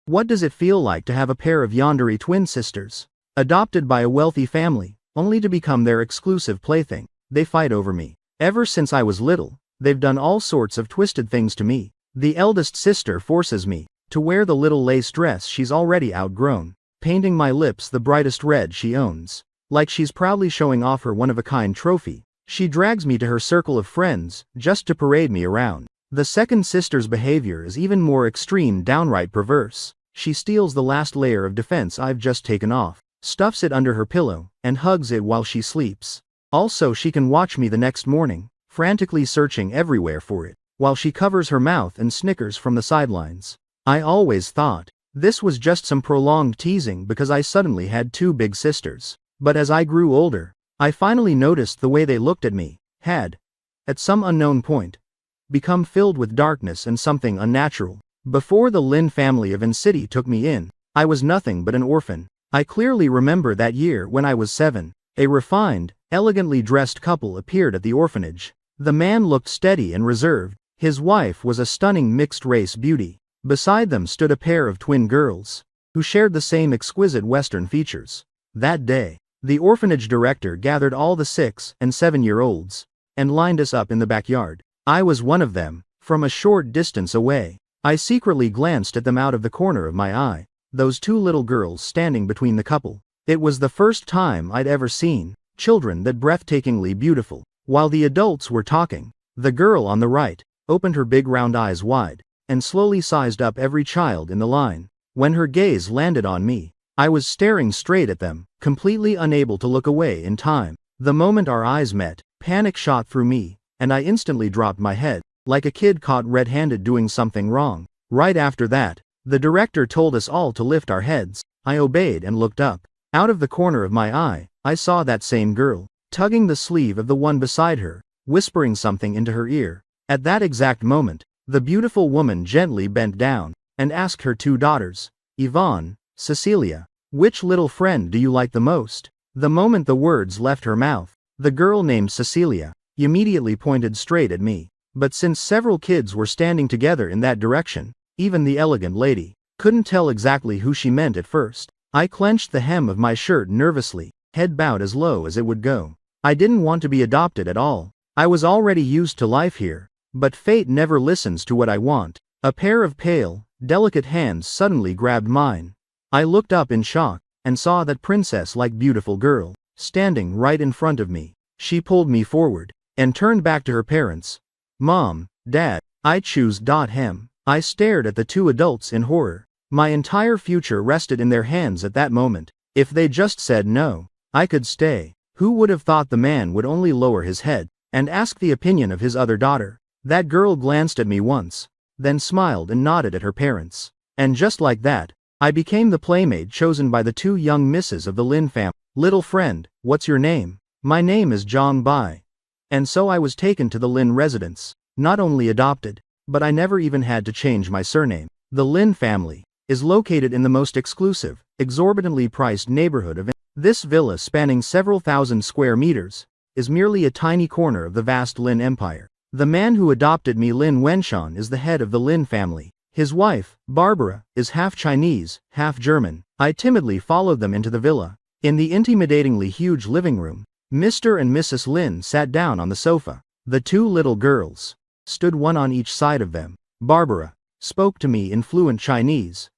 What does it feel like to have a pair of Yandere twin sisters? Adopted by a wealthy family, only to become their exclusive plaything. They fight over me. Ever since I was little, they've done all sorts of twisted things to me. The eldest sister forces me to wear the little lace dress she's already outgrown, painting my lips the brightest red she owns. Like she's proudly showing off her one-of-a-kind trophy, she drags me to her circle of friends, just to parade me around. The second sister's behavior is even more extreme, downright perverse. She steals the last layer of defense I've just taken off, stuffs it under her pillow, and hugs it while she sleeps. Also, she can watch me the next morning, frantically searching everywhere for it, while she covers her mouth and snickers from the sidelines. I always thought this was just some prolonged teasing because I suddenly had two big sisters. But as I grew older, I finally noticed the way they looked at me had, at some unknown point, become filled with darkness and something unnatural. Before the Lin family of Incite took me in, I was nothing but an orphan. I clearly remember that year when I was 7. A refined, elegantly dressed couple appeared at the orphanage. The man looked steady and reserved. His wife was a stunning mixed-race beauty. Beside them stood a pair of twin girls, who shared the same exquisite Western features. That day, the orphanage director gathered all the 6- and 7-year-olds, and lined us up in the backyard. I was one of them. From a short distance away, I secretly glanced at them out of the corner of my eye, those two little girls standing between the couple. It was the first time I'd ever seen children that breathtakingly beautiful. While the adults were talking, the girl on the right opened her big round eyes wide, and slowly sized up every child in the line. When her gaze landed on me, I was staring straight at them, completely unable to look away in time. The moment our eyes met, panic shot through me, and I instantly dropped my head, like a kid caught red-handed doing something wrong. Right after that, the director told us all to lift our heads. I obeyed and looked up. Out of the corner of my eye, I saw that same girl, tugging the sleeve of the one beside her, whispering something into her ear. At that exact moment, the beautiful woman gently bent down, and asked her two daughters, Yvonne, Cecilia, which little friend do you like the most? The moment the words left her mouth, the girl named Cecilia immediately pointed straight at me. But since several kids were standing together in that direction, even the elegant lady couldn't tell exactly who she meant at first. I clenched the hem of my shirt nervously, head bowed as low as it would go. I didn't want to be adopted at all. I was already used to life here, but fate never listens to what I want. A pair of pale, delicate hands suddenly grabbed mine. I looked up in shock, and saw that princess-like beautiful girl, standing right in front of me. She pulled me forward, and turned back to her parents. Mom, Dad, I choose him. I stared at the two adults in horror. My entire future rested in their hands at that moment. If they just said no, I could stay. Who would have thought the man would only lower his head, and ask the opinion of his other daughter? That girl glanced at me once, then smiled and nodded at her parents. And just like that, I became the playmate chosen by the two young misses of the Lin family. Little friend, what's your name? My name is Zhang Bai. And so I was taken to the Lin residence. Not only adopted, but I never even had to change my surname. The Lin family is located in the most exclusive, exorbitantly priced neighborhood of this villa, spanning several thousand square meters, is merely a tiny corner of the vast Lin empire. The man who adopted me, Lin Wenshan, is the head of the Lin family. His wife, Barbara, is half Chinese, half German. I timidly followed them into the villa. In the intimidatingly huge living room, Mr. and Mrs. Lin sat down on the sofa. The two little girls stood one on each side of them. Barbara spoke to me in fluent Chinese.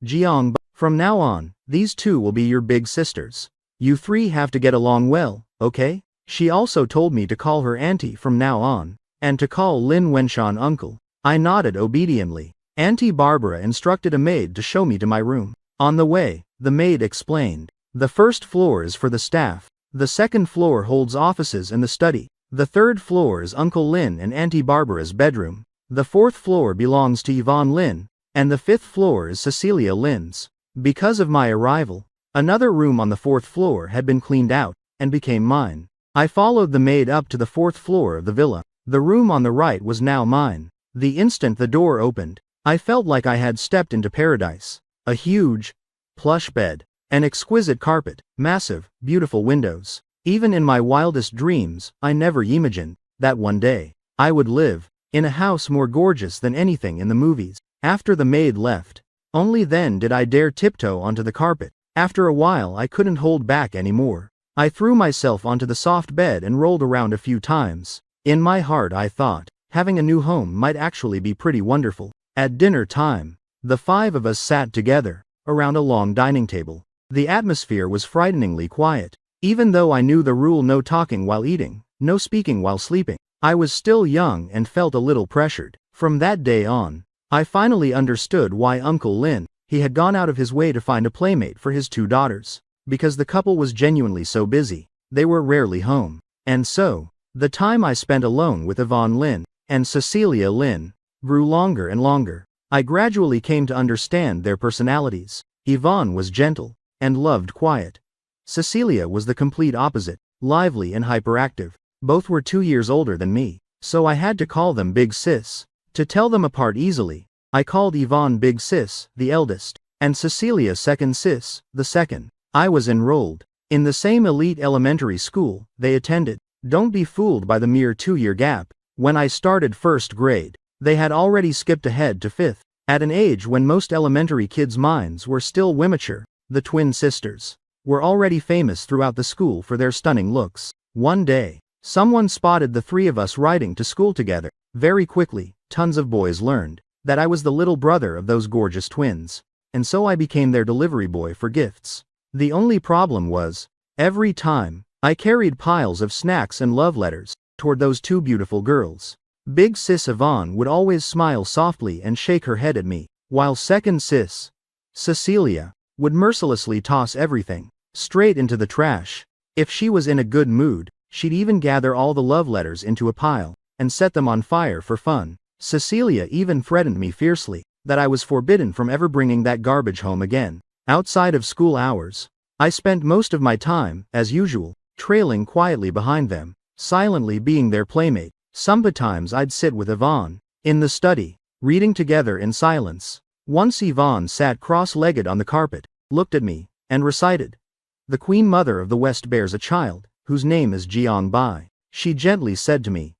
Jiang, from now on, these two will be your big sisters. You three have to get along well, okay? She also told me to call her auntie from now on, and to call Lin Wenshan uncle. I nodded obediently. Auntie Barbara instructed a maid to show me to my room. On the way, the maid explained, the first floor is for the staff. The second floor holds offices and the study. The third floor is Uncle Lin and Auntie Barbara's bedroom. The fourth floor belongs to Yvonne Lin, and the fifth floor is Cecilia Lin's. Because of my arrival, another room on the fourth floor had been cleaned out, and became mine. I followed the maid up to the fourth floor of the villa. The room on the right was now mine. The instant the door opened, I felt like I had stepped into paradise. A huge, plush bed, an exquisite carpet, massive, beautiful windows. Even in my wildest dreams, I never imagined that one day I would live in a house more gorgeous than anything in the movies. After the maid left, Only then did I dare tiptoe onto the carpet. After a while I couldn't hold back anymore. I threw myself onto the soft bed and rolled around a few times. In my heart I thought, having a new home might actually be pretty wonderful. At dinner time, the 5 of us sat together, around a long dining table. The atmosphere was frighteningly quiet. Even though I knew the rule no talking while eating, no speaking while sleeping, I was still young and felt a little pressured. From that day on, I finally understood why Uncle Lin, he had gone out of his way to find a playmate for his 2 daughters. Because the couple was genuinely so busy, they were rarely home. And so, the time I spent alone with Yvonne Lin and Cecilia Lin grew longer and longer. I gradually came to understand their personalities. Yvonne was gentle and loved quiet. Cecilia was the complete opposite, lively and hyperactive. Both were 2 years older than me, so I had to call them Big Sis. To tell them apart easily, I called Yvonne Big Sis, the eldest, and Cecilia Second Sis, the second. I was enrolled in the same elite elementary school they attended. Don't be fooled by the mere 2-year gap. When I started 1st grade, they had already skipped ahead to 5th. At an age when most elementary kids' minds were still immature, the twin sisters were already famous throughout the school for their stunning looks. One day, someone spotted the 3 of us riding to school together. Very quickly, tons of boys learned that I was the little brother of those gorgeous twins, and so I became their delivery boy for gifts. The only problem was, every time, I carried piles of snacks and love letters toward those 2 beautiful girls. Big Sis Yvonne would always smile softly and shake her head at me, while Second Sis, Cecilia, would mercilessly toss everything straight into the trash. If she was in a good mood, she'd even gather all the love letters into a pile and set them on fire for fun. Cecilia even threatened me fiercely that I was forbidden from ever bringing that garbage home again. Outside of school hours, I spent most of my time, as usual, trailing quietly behind them, silently being their playmate. Sometimes I'd sit with Yvonne in the study, reading together in silence. Once Yvonne sat cross-legged on the carpet, looked at me, and recited, "The Queen Mother of the West bears a child, whose name is Jiang Bai." She gently said to me,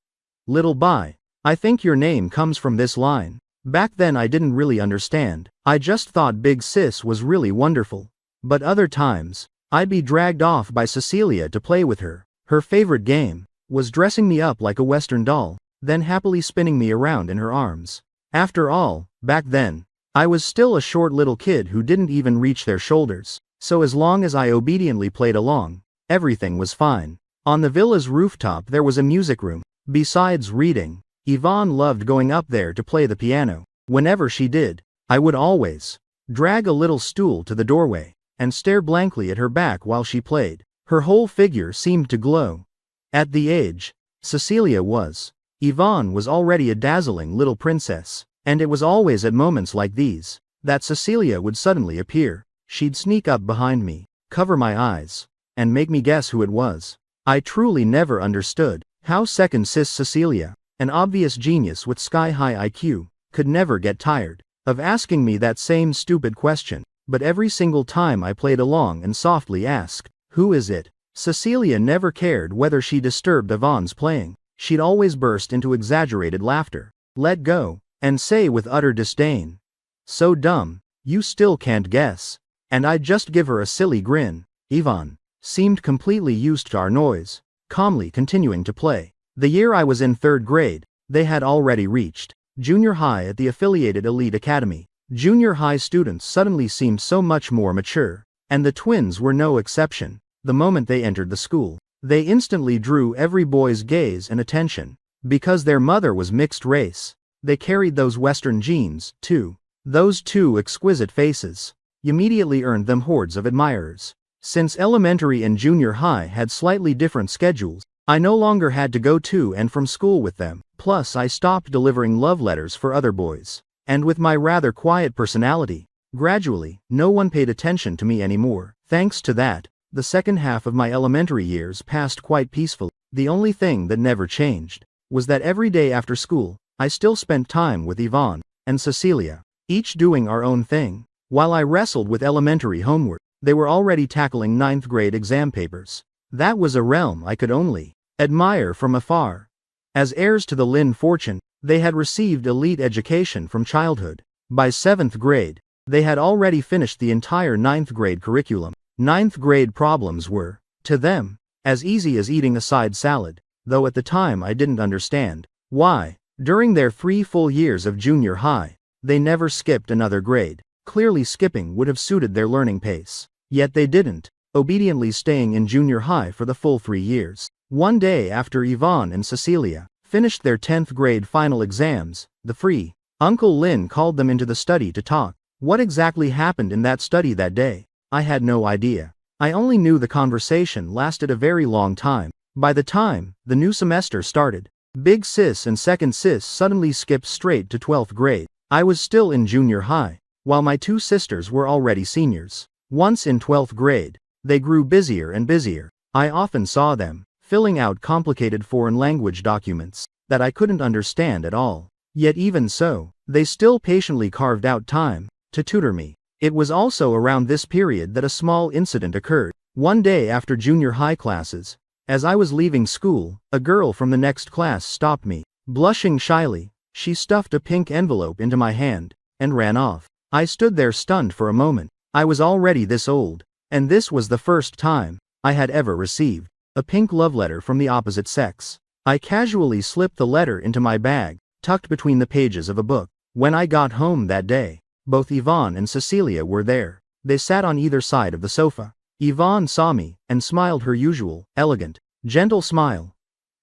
"Little Bai, I think your name comes from this line." Back then I didn't really understand. I just thought Big Sis was really wonderful. But other times, I'd be dragged off by Cecilia to play with her. Her favorite game was dressing me up like a Western doll, then happily spinning me around in her arms. After all, back then, I was still a short little kid who didn't even reach their shoulders, so as long as I obediently played along, everything was fine. On the villa's rooftop there was a music room. Besides reading, Yvonne loved going up there to play the piano. Whenever she did, I would always drag a little stool to the doorway and stare blankly at her back while she played. Her whole figure seemed to glow. At the age Cecilia was, Yvonne was already a dazzling little princess, and it was always at moments like these that Cecilia would suddenly appear. She'd sneak up behind me, cover my eyes, and make me guess who it was. I truly never understood how Second Sis Cecilia, an obvious genius with sky-high IQ, could never get tired of asking me that same stupid question. But every single time I played along and softly asked, "Who is it?" Cecilia never cared whether she disturbed Yvonne's playing. She'd always burst into exaggerated laughter, let go, and say with utter disdain, "So dumb, you still can't guess." And I'd just give her a silly grin. Yvonne seemed completely used to our noise, calmly continuing to play. The year I was in 3rd grade, they had already reached junior high at the affiliated elite academy. Junior high students suddenly seemed so much more mature, and the twins were no exception. The moment they entered the school, they instantly drew every boy's gaze and attention. Because their mother was mixed race, they carried those Western genes, too. Those 2 exquisite faces immediately earned them hordes of admirers. Since elementary and junior high had slightly different schedules, I no longer had to go to and from school with them. Plus I stopped delivering love letters for other boys. And with my rather quiet personality, gradually, no one paid attention to me anymore. Thanks to that, the second half of my elementary years passed quite peacefully. The only thing that never changed was that every day after school, I still spent time with Yvonne and Cecilia, each doing our own thing. While I wrestled with elementary homework, they were already tackling 9th grade exam papers. That was a realm I could only admire from afar. As heirs to the Lin fortune, they had received elite education from childhood. By 7th grade, They had already finished the entire ninth grade curriculum. Ninth grade problems were, to them, as easy as eating a side salad, though at the time I didn't understand why. During their 3 full years of junior high, they never skipped another grade. Clearly skipping would have suited their learning pace. Yet they didn't, obediently staying in junior high for the full 3 years. One day after Yvonne and Cecilia finished their 10th grade final exams, the free Uncle Lin called them into the study to talk. What exactly happened in that study that day? I had no idea. I only knew the conversation lasted a very long time. By the time the new semester started, Big Sis and Second Sis suddenly skipped straight to 12th grade. I was still in junior high, while my 2 sisters were already seniors. Once in 12th grade, they grew busier and busier. I often saw them filling out complicated foreign language documents that I couldn't understand at all. Yet even so, they still patiently carved out time to tutor me. It was also around this period that a small incident occurred. One day after junior high classes, as I was leaving school, a girl from the next class stopped me. Blushing shyly, she stuffed a pink envelope into my hand and ran off. I stood there stunned for a moment. I was already this old, and this was the first time I had ever received a pink love letter from the opposite sex. I casually slipped the letter into my bag, tucked between the pages of a book. When I got home that day, both Yvonne and Cecilia were there. They sat on either side of the sofa. Yvonne saw me and smiled her usual, elegant, gentle smile.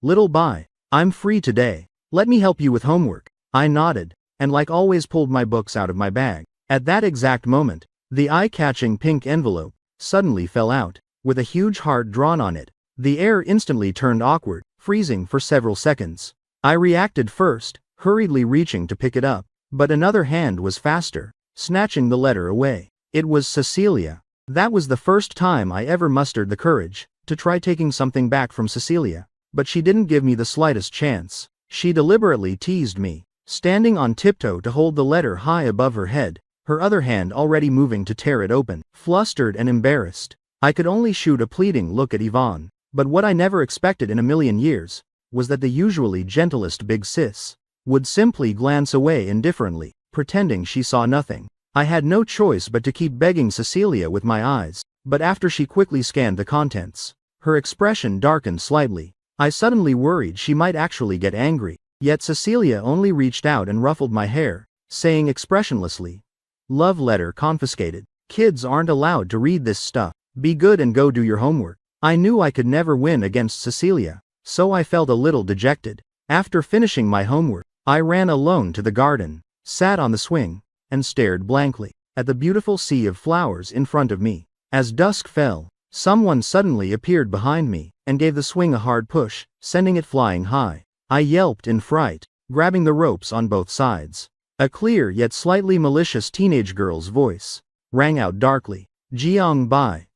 "Little Bai, I'm free today. Let me help you with homework." I nodded, and like always pulled my books out of my bag. At that exact moment, the eye-catching pink envelope suddenly fell out, with a huge heart drawn on it. The air instantly turned awkward, freezing for several seconds. I reacted first, hurriedly reaching to pick it up, but another hand was faster, snatching the letter away. It was Cecilia. That was the first time I ever mustered the courage to try taking something back from Cecilia, but she didn't give me the slightest chance. She deliberately teased me, standing on tiptoe to hold the letter high above her head, her other hand already moving to tear it open. Flustered and embarrassed, I could only shoot a pleading look at Yvonne, but what I never expected in a million years was that the usually gentlest Big Sis would simply glance away indifferently, pretending she saw nothing. I had no choice but to keep begging Cecilia with my eyes, but after she quickly scanned the contents, her expression darkened slightly. I suddenly worried she might actually get angry, yet Cecilia only reached out and ruffled my hair, saying expressionlessly, "Love letter confiscated. Kids aren't allowed to read this stuff. Be good and go do your homework." I knew I could never win against Cecilia, so I felt a little dejected. After finishing my homework, I ran alone to the garden, sat on the swing, and stared blankly at the beautiful sea of flowers in front of me. As dusk fell, someone suddenly appeared behind me and gave the swing a hard push, sending it flying high. I yelped in fright, grabbing the ropes on both sides. A clear yet slightly malicious teenage girl's voice rang out darkly, "Jiang Bai."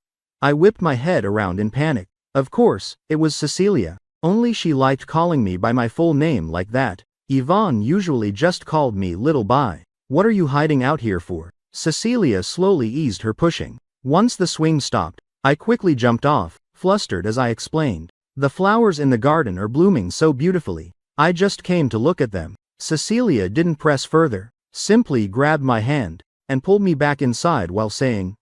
I whipped my head around in panic. Of course, it was Cecilia, only she liked calling me by my full name like that. Yvonne usually just called me Little Bai. "What are you hiding out here for?" Cecilia slowly eased her pushing. Once the swing stopped, I quickly jumped off, flustered as I explained. "The flowers in the garden are blooming so beautifully. I just came to look at them." Cecilia didn't press further, simply grabbed my hand and pulled me back inside while saying,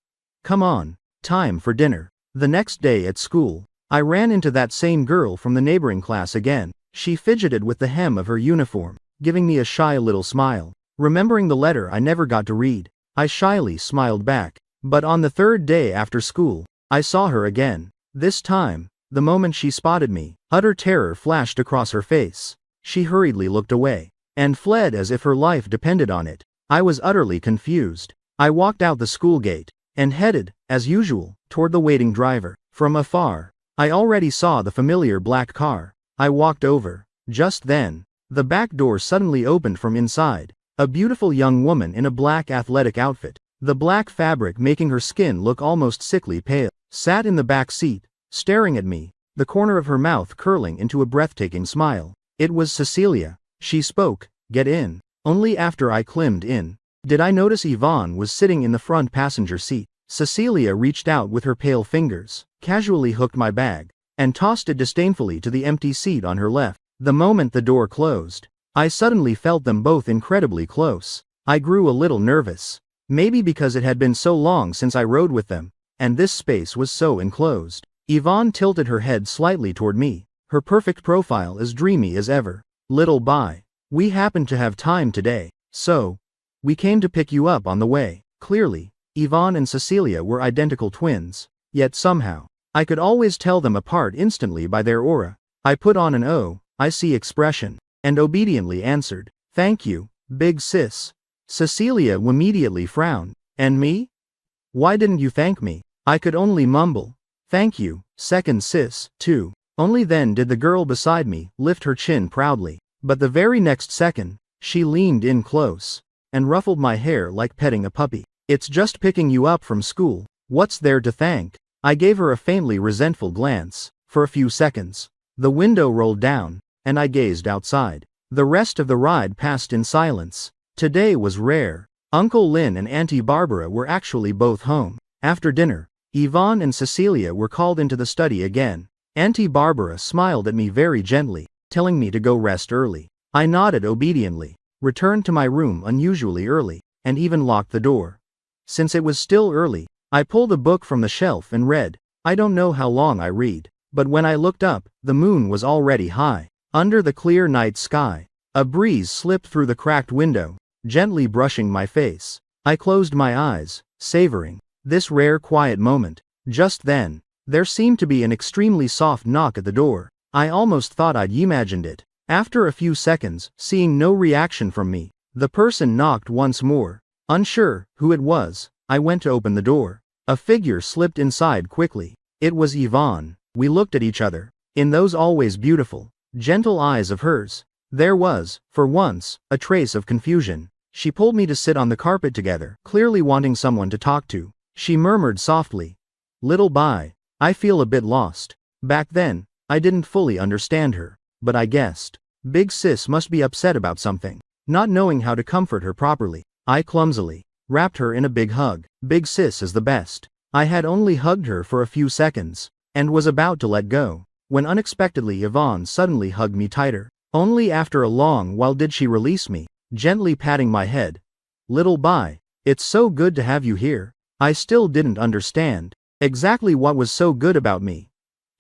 "Come on, time for dinner." The next day at school, I ran into that same girl from the neighboring class again. She fidgeted with the hem of her uniform, giving me a shy little smile. Remembering the letter I never got to read, I shyly smiled back. But on the 3rd day after school, I saw her again. This time, the moment she spotted me, utter terror flashed across her face. She hurriedly looked away and fled as if her life depended on it. I was utterly confused. I walked out the school gate and headed, as usual, toward the waiting driver. From afar, I already saw the familiar black car. I walked over. Just then, the back door suddenly opened from inside. A beautiful young woman in a black athletic outfit, the black fabric making her skin look almost sickly pale, sat in the back seat, staring at me, the corner of her mouth curling into a breathtaking smile. It was Cecilia. She spoke, "Get in." Only after I climbed in did I notice Yvonne was sitting in the front passenger seat. Cecilia reached out with her pale fingers, casually hooked my bag, and tossed it disdainfully to the empty seat on her left. The moment the door closed, I suddenly felt them both incredibly close. I grew a little nervous. Maybe because it had been so long since I rode with them, and this space was so enclosed. Yvonne tilted her head slightly toward me, her perfect profile as dreamy as ever. Little by. We happened to have time today, so we came to pick you up on the way. Clearly, Yvonne and Cecilia were identical twins, yet somehow, I could always tell them apart instantly by their aura. I put on an "oh, I see" expression, and obediently answered, "Thank you, big sis." Cecilia immediately frowned. "And me? Why didn't you thank me?" I could only mumble, "Thank you, second sis, too." Only then did the girl beside me lift her chin proudly. But the very next second, she leaned in close and ruffled my hair like petting a puppy. "It's just picking you up from school. What's there to thank?" I gave her a faintly resentful glance. For a few seconds, the window rolled down, and I gazed outside. The rest of the ride passed in silence. Today was rare. Uncle Lynn and Auntie Barbara were actually both home. After dinner, Yvonne and Cecilia were called into the study again. Auntie Barbara smiled at me very gently, telling me to go rest early. I nodded obediently, returned to my room unusually early, and even locked the door. Since it was still early, I pulled a book from the shelf and read. I don't know how long I read, but when I looked up, the moon was already high. Under the clear night sky, a breeze slipped through the cracked window, gently brushing my face. I closed my eyes, savoring this rare quiet moment. Just then, there seemed to be an extremely soft knock at the door. I almost thought I'd imagined it. After a few seconds, seeing no reaction from me, the person knocked once more. Unsure who it was, I went to open the door. A figure slipped inside quickly. It was Yvonne. We looked at each other. In those always beautiful, gentle eyes of hers, there was, for once, a trace of confusion. She pulled me to sit on the carpet together, clearly wanting someone to talk to. She murmured softly, "Little by, I feel a bit lost." Back then, I didn't fully understand her, but I guessed. Big sis must be upset about something. Not knowing how to comfort her properly, I clumsily wrapped her in a big hug. Big sis is the best. I had only hugged her for a few seconds, and was about to let go, when unexpectedly Yvonne suddenly hugged me tighter. Only after a long while did she release me, gently patting my head. "Little by, it's so good to have you here." I still didn't understand exactly what was so good about me.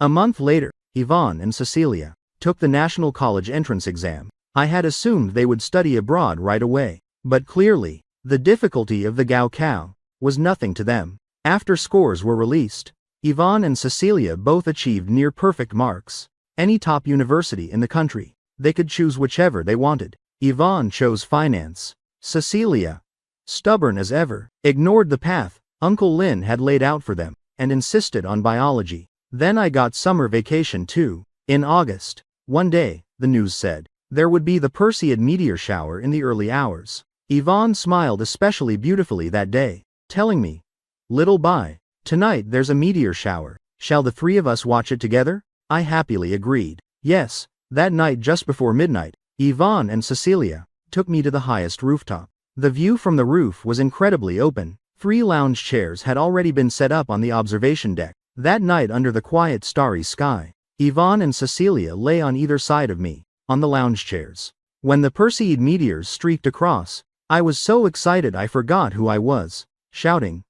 A month later, Yvonne and Cecilia took the National College entrance exam. I had assumed they would study abroad right away, but clearly, the difficulty of the Gaokao was nothing to them. After scores were released, Yvonne and Cecilia both achieved near perfect marks. Any top university in the country, they could choose whichever they wanted. Yvonne chose finance. Cecilia, stubborn as ever, ignored the path Uncle Lynn had laid out for them, and insisted on biology. Then I got summer vacation too. In August, one day, the news said, there would be the Perseid meteor shower in the early hours. Yvonne smiled especially beautifully that day, telling me, "Little by, tonight there's a meteor shower. Shall the three of us watch it together?" I happily agreed. Yes, that night just before midnight, Yvonne and Cecilia took me to the highest rooftop. The view from the roof was incredibly open. 3 lounge chairs had already been set up on the observation deck. That night under the quiet starry sky, Yvonne and Cecilia lay on either side of me, on the lounge chairs. When the Perseid meteors streaked across, I was so excited I forgot who I was, shouting,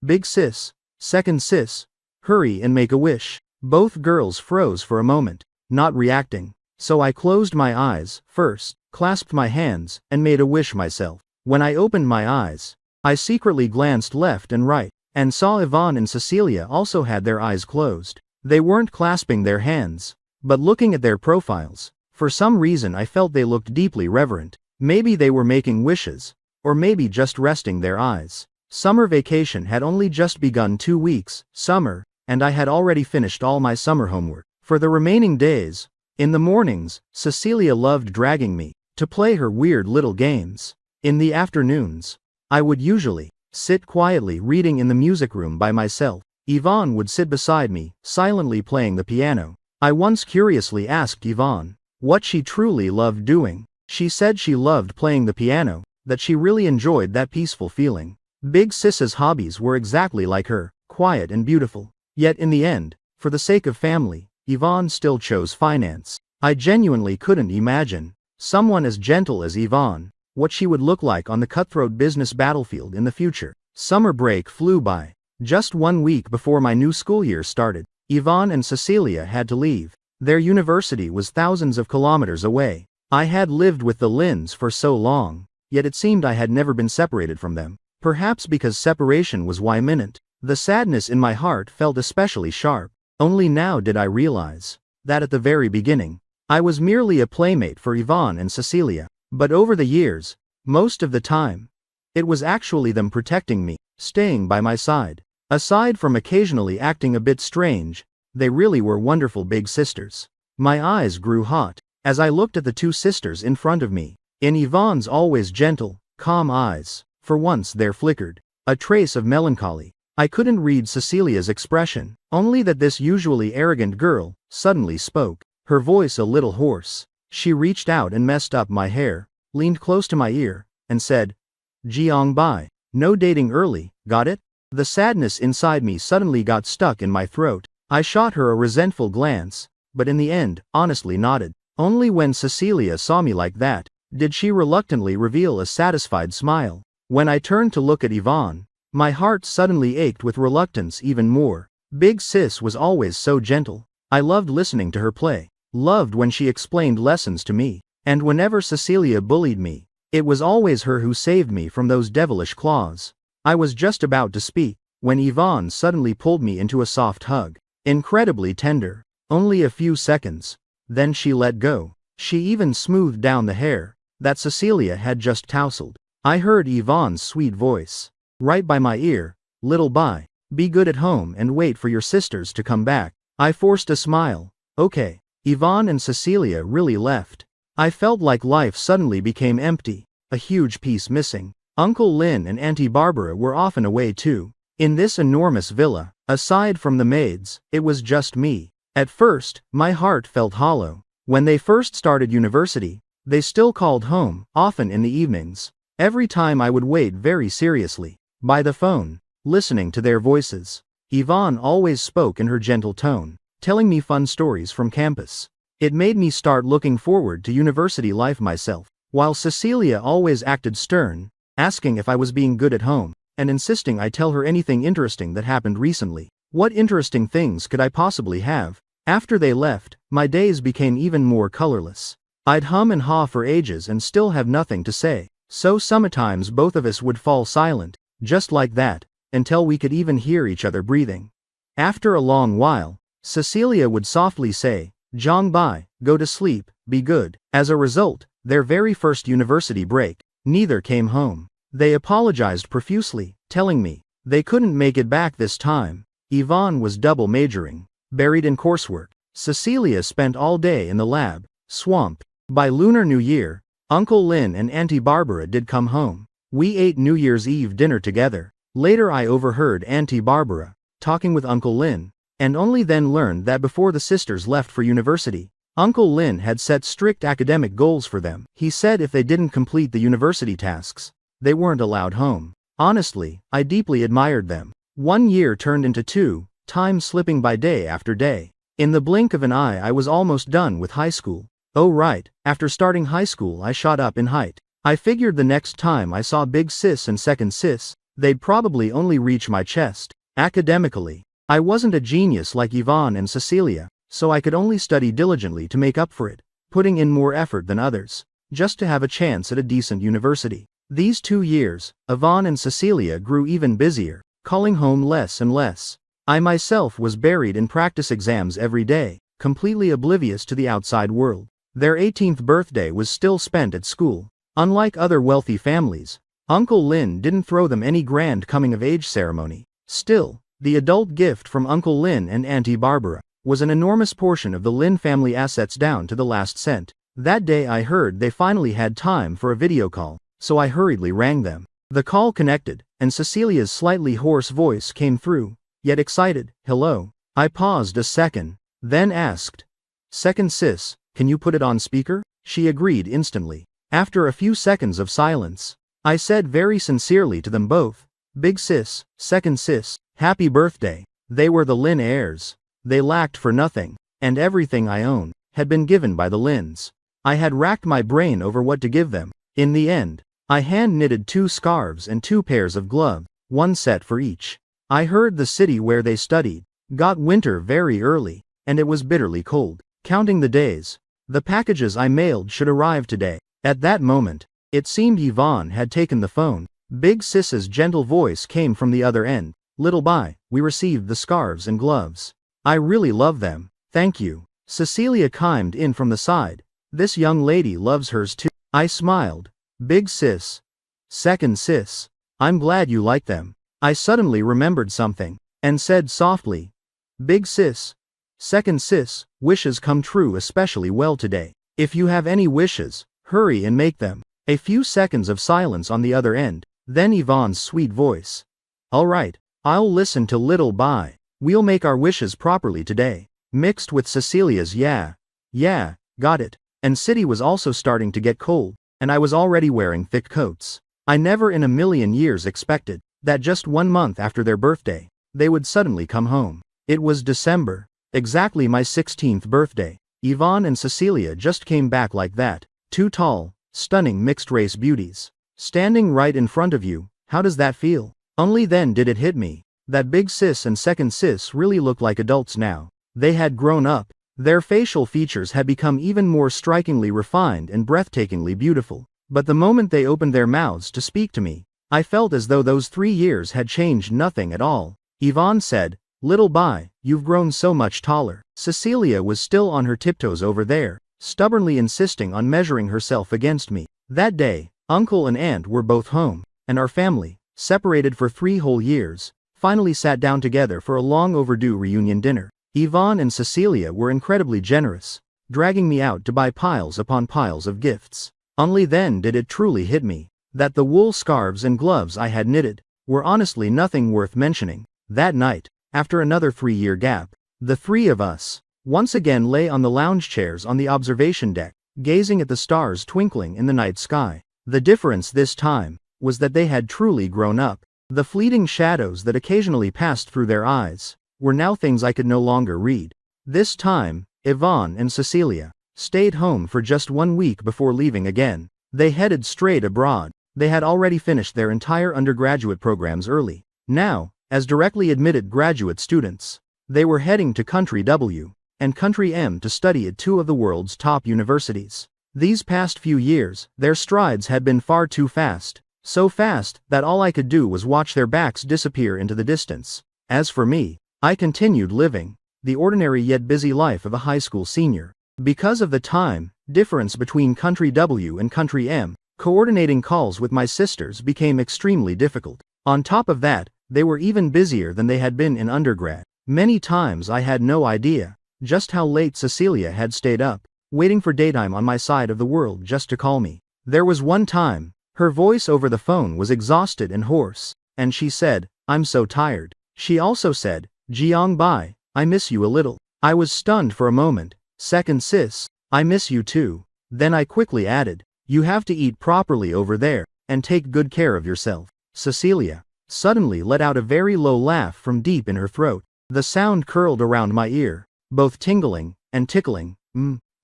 "Big sis, second sis, hurry and make a wish." Both girls froze for a moment, not reacting, so I closed my eyes first, clasped my hands, and made a wish myself. When I opened my eyes, I secretly glanced left and right, and saw Yvonne and Cecilia also had their eyes closed. They weren't clasping their hands, but looking at their profiles. For some reason I felt they looked deeply reverent. Maybe they were making wishes, or maybe just resting their eyes. Summer vacation had only just begun 2 weeks, summer, and I had already finished all my summer homework. For the remaining days, in the mornings, Cecilia loved dragging me to play her weird little games. In the afternoons, I would usually sit quietly reading in the music room by myself. Yvonne would sit beside me, silently playing the piano. I once curiously asked Yvonne what she truly loved doing. She said she loved playing the piano, that she really enjoyed that peaceful feeling. Big Sis's hobbies were exactly like her, quiet and beautiful. Yet in the end, for the sake of family, Yvonne still chose finance. I genuinely couldn't imagine someone as gentle as Yvonne what she would look like on the cutthroat business battlefield in the future. Summer break flew by. Just 1 week before my new school year started, Yvonne and Cecilia had to leave. Their university was thousands of kilometers away. I had lived with the Lins for so long, yet it seemed I had never been separated from them. Perhaps because separation was imminent, the sadness in my heart felt especially sharp. Only now did I realize that at the very beginning, I was merely a playmate for Yvonne and Cecilia. But over the years, most of the time, it was actually them protecting me, staying by my side. Aside from occasionally acting a bit strange, they really were wonderful big sisters. My eyes grew hot as I looked at the two sisters in front of me. In Yvonne's always gentle, calm eyes, for once there flickered a trace of melancholy. I couldn't read Cecilia's expression, only that this usually arrogant girl suddenly spoke, her voice a little hoarse. She reached out and messed up my hair, leaned close to my ear, and said, "Jiang Bai, no dating early, got it?" The sadness inside me suddenly got stuck in my throat. I shot her a resentful glance, but in the end, honestly nodded. Only when Cecilia saw me like that, did she reluctantly reveal a satisfied smile. When I turned to look at Yvonne, my heart suddenly ached with reluctance even more. Big Sis was always so gentle. I loved listening to her play, loved when she explained lessons to me, and whenever Cecilia bullied me, it was always her who saved me from those devilish claws. I was just about to speak, when Yvonne suddenly pulled me into a soft hug. Incredibly tender. Only a few seconds. Then she let go. She even smoothed down the hair that Cecilia had just tousled. I heard Yvonne's sweet voice right by my ear, "Little Bai, be good at home and wait for your sisters to come back." I forced a smile. Okay. Yvonne and Cecilia really left. I felt like life suddenly became empty, a huge piece missing. Uncle Lin and Auntie Barbara were often away too. In this enormous villa, aside from the maids, it was just me. At first, my heart felt hollow. When they first started university, they still called home, often in the evenings. Every time I would wait very seriously, by the phone, listening to their voices. Yvonne always spoke in her gentle tone, telling me fun stories from campus. It made me start looking forward to university life myself, while Cecilia always acted stern, asking if I was being good at home, and insisting I tell her anything interesting that happened recently. What interesting things could I possibly have? After they left, my days became even more colorless. I'd hum and haw for ages and still have nothing to say. So sometimes both of us would fall silent, just like that, until we could even hear each other breathing. After a long while, Cecilia would softly say, "Jiang Bai, go to sleep, be good." As a result, their very first university break, neither came home. They apologized profusely, telling me they couldn't make it back this time. Yvonne was double majoring, buried in coursework. Cecilia spent all day in the lab, swamped. By Lunar New Year, Uncle Lin and Auntie Barbara did come home. We ate New Year's Eve dinner together. Later I overheard Auntie Barbara talking with Uncle Lin, and only then learned that before the sisters left for university, Uncle Lin had set strict academic goals for them. He said if they didn't complete the university tasks, they weren't allowed home. Honestly, I deeply admired them. 1 year turned into 2, time slipping by day after day. In the blink of an eye I was almost done with high school. Oh right, after starting high school I shot up in height. I figured the next time I saw Big Sis and Second Sis, they'd probably only reach my chest. Academically, I wasn't a genius like Yvonne and Cecilia, so I could only study diligently to make up for it, putting in more effort than others, just to have a chance at a decent university. These 2 years, Yvonne and Cecilia grew even busier, calling home less and less. I myself was buried in practice exams every day, completely oblivious to the outside world. Their 18th birthday was still spent at school. Unlike other wealthy families, Uncle Lin didn't throw them any grand coming-of-age ceremony. Still, the adult gift from Uncle Lin and Auntie Barbara was an enormous portion of the Lin family assets down to the last cent. That day I heard they finally had time for a video call, so I hurriedly rang them. The call connected, and Cecilia's slightly hoarse voice came through, yet excited. "Hello." I paused a second, then asked, "Second Sis, can you put it on speaker?" She agreed instantly. After a few seconds of silence, I said very sincerely to them both, "Big Sis, Second Sis, happy birthday." They were the Lin heirs. They lacked for nothing, and everything I owned had been given by the Lins. I had racked my brain over what to give them, In the end, I hand-knitted 2 scarves and 2 pairs of gloves, one set for each. I heard the city where they studied got winter very early, and it was bitterly cold. Counting the days, the packages I mailed should arrive today. At that moment, it seemed Yvonne had taken the phone. Big Sis's gentle voice came from the other end. Little by, we received the scarves and gloves. I really love them, thank you. Cecilia chimed in from the side. This young lady loves hers too. I smiled. Big Sis. Second Sis. I'm glad you like them. I suddenly remembered something, and said softly, Big Sis. Second Sis, wishes come true especially well today. If you have any wishes, hurry and make them. A few seconds of silence on the other end, then Yvonne's sweet voice. All right, I'll listen to little by. We'll make our wishes properly today. Mixed with Cecilia's yeah, got it. And city was also starting to get cold, and I was already wearing thick coats. I never in a million years expected that just 1 month after their birthday, they would suddenly come home. It was December, exactly my 16th birthday. Yvonne and Cecilia just came back like that, 2 tall, stunning mixed-race beauties, standing right in front of you. How does that feel? Only then did it hit me that Big Sis and Second Sis really look like adults now. They had grown up. Their facial features had become even more strikingly refined and breathtakingly beautiful. But the moment they opened their mouths to speak to me, I felt as though those 3 years had changed nothing at all. Yvonne said, Little by, you've grown so much taller. Cecilia was still on her tiptoes over there, stubbornly insisting on measuring herself against me. That day, Uncle and Aunt were both home, and our family, separated for 3 whole years, finally sat down together for a long overdue reunion dinner. Yvonne and Cecilia were incredibly generous, dragging me out to buy piles upon piles of gifts. Only then did it truly hit me that the wool scarves and gloves I had knitted were honestly nothing worth mentioning. That night, after another 3-year gap, the 3 of us once again lay on the lounge chairs on the observation deck, gazing at the stars twinkling in the night sky. The difference this time was that they had truly grown up. The fleeting shadows that occasionally passed through their eyes were now things I could no longer read. This time, Yvonne and Cecilia stayed home for just 1 week before leaving again. They headed straight abroad. They had already finished their entire undergraduate programs early. Now, as directly admitted graduate students, they were heading to Country W and Country M to study at 2 of the world's top universities. These past few years, their strides had been far too fast, so fast that all I could do was watch their backs disappear into the distance. As for me, I continued living the ordinary yet busy life of a high school senior. Because of the time difference between Country W and Country M, coordinating calls with my sisters became extremely difficult. On top of that, they were even busier than they had been in undergrad. Many times I had no idea just how late Cecilia had stayed up, waiting for daytime on my side of the world just to call me. There was one time, her voice over the phone was exhausted and hoarse, and she said, I'm so tired. She also said, Jiang Bai, I miss you a little. I was stunned for a moment. Second Sis, I miss you too. Then I quickly added, you have to eat properly over there, and take good care of yourself. Cecilia suddenly let out a very low laugh from deep in her throat. The sound curled around my ear, both tingling and tickling.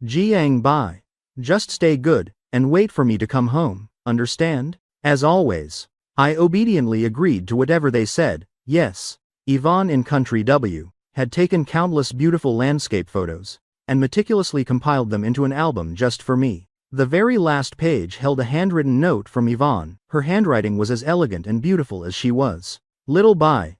Jiang Bai. Just stay good, and wait for me to come home, understand? As always, I obediently agreed to whatever they said. Yes. Yvonne in Country W had taken countless beautiful landscape photos, and meticulously compiled them into an album just for me. The very last page held a handwritten note from Yvonne. Her handwriting was as elegant and beautiful as she was. Little by,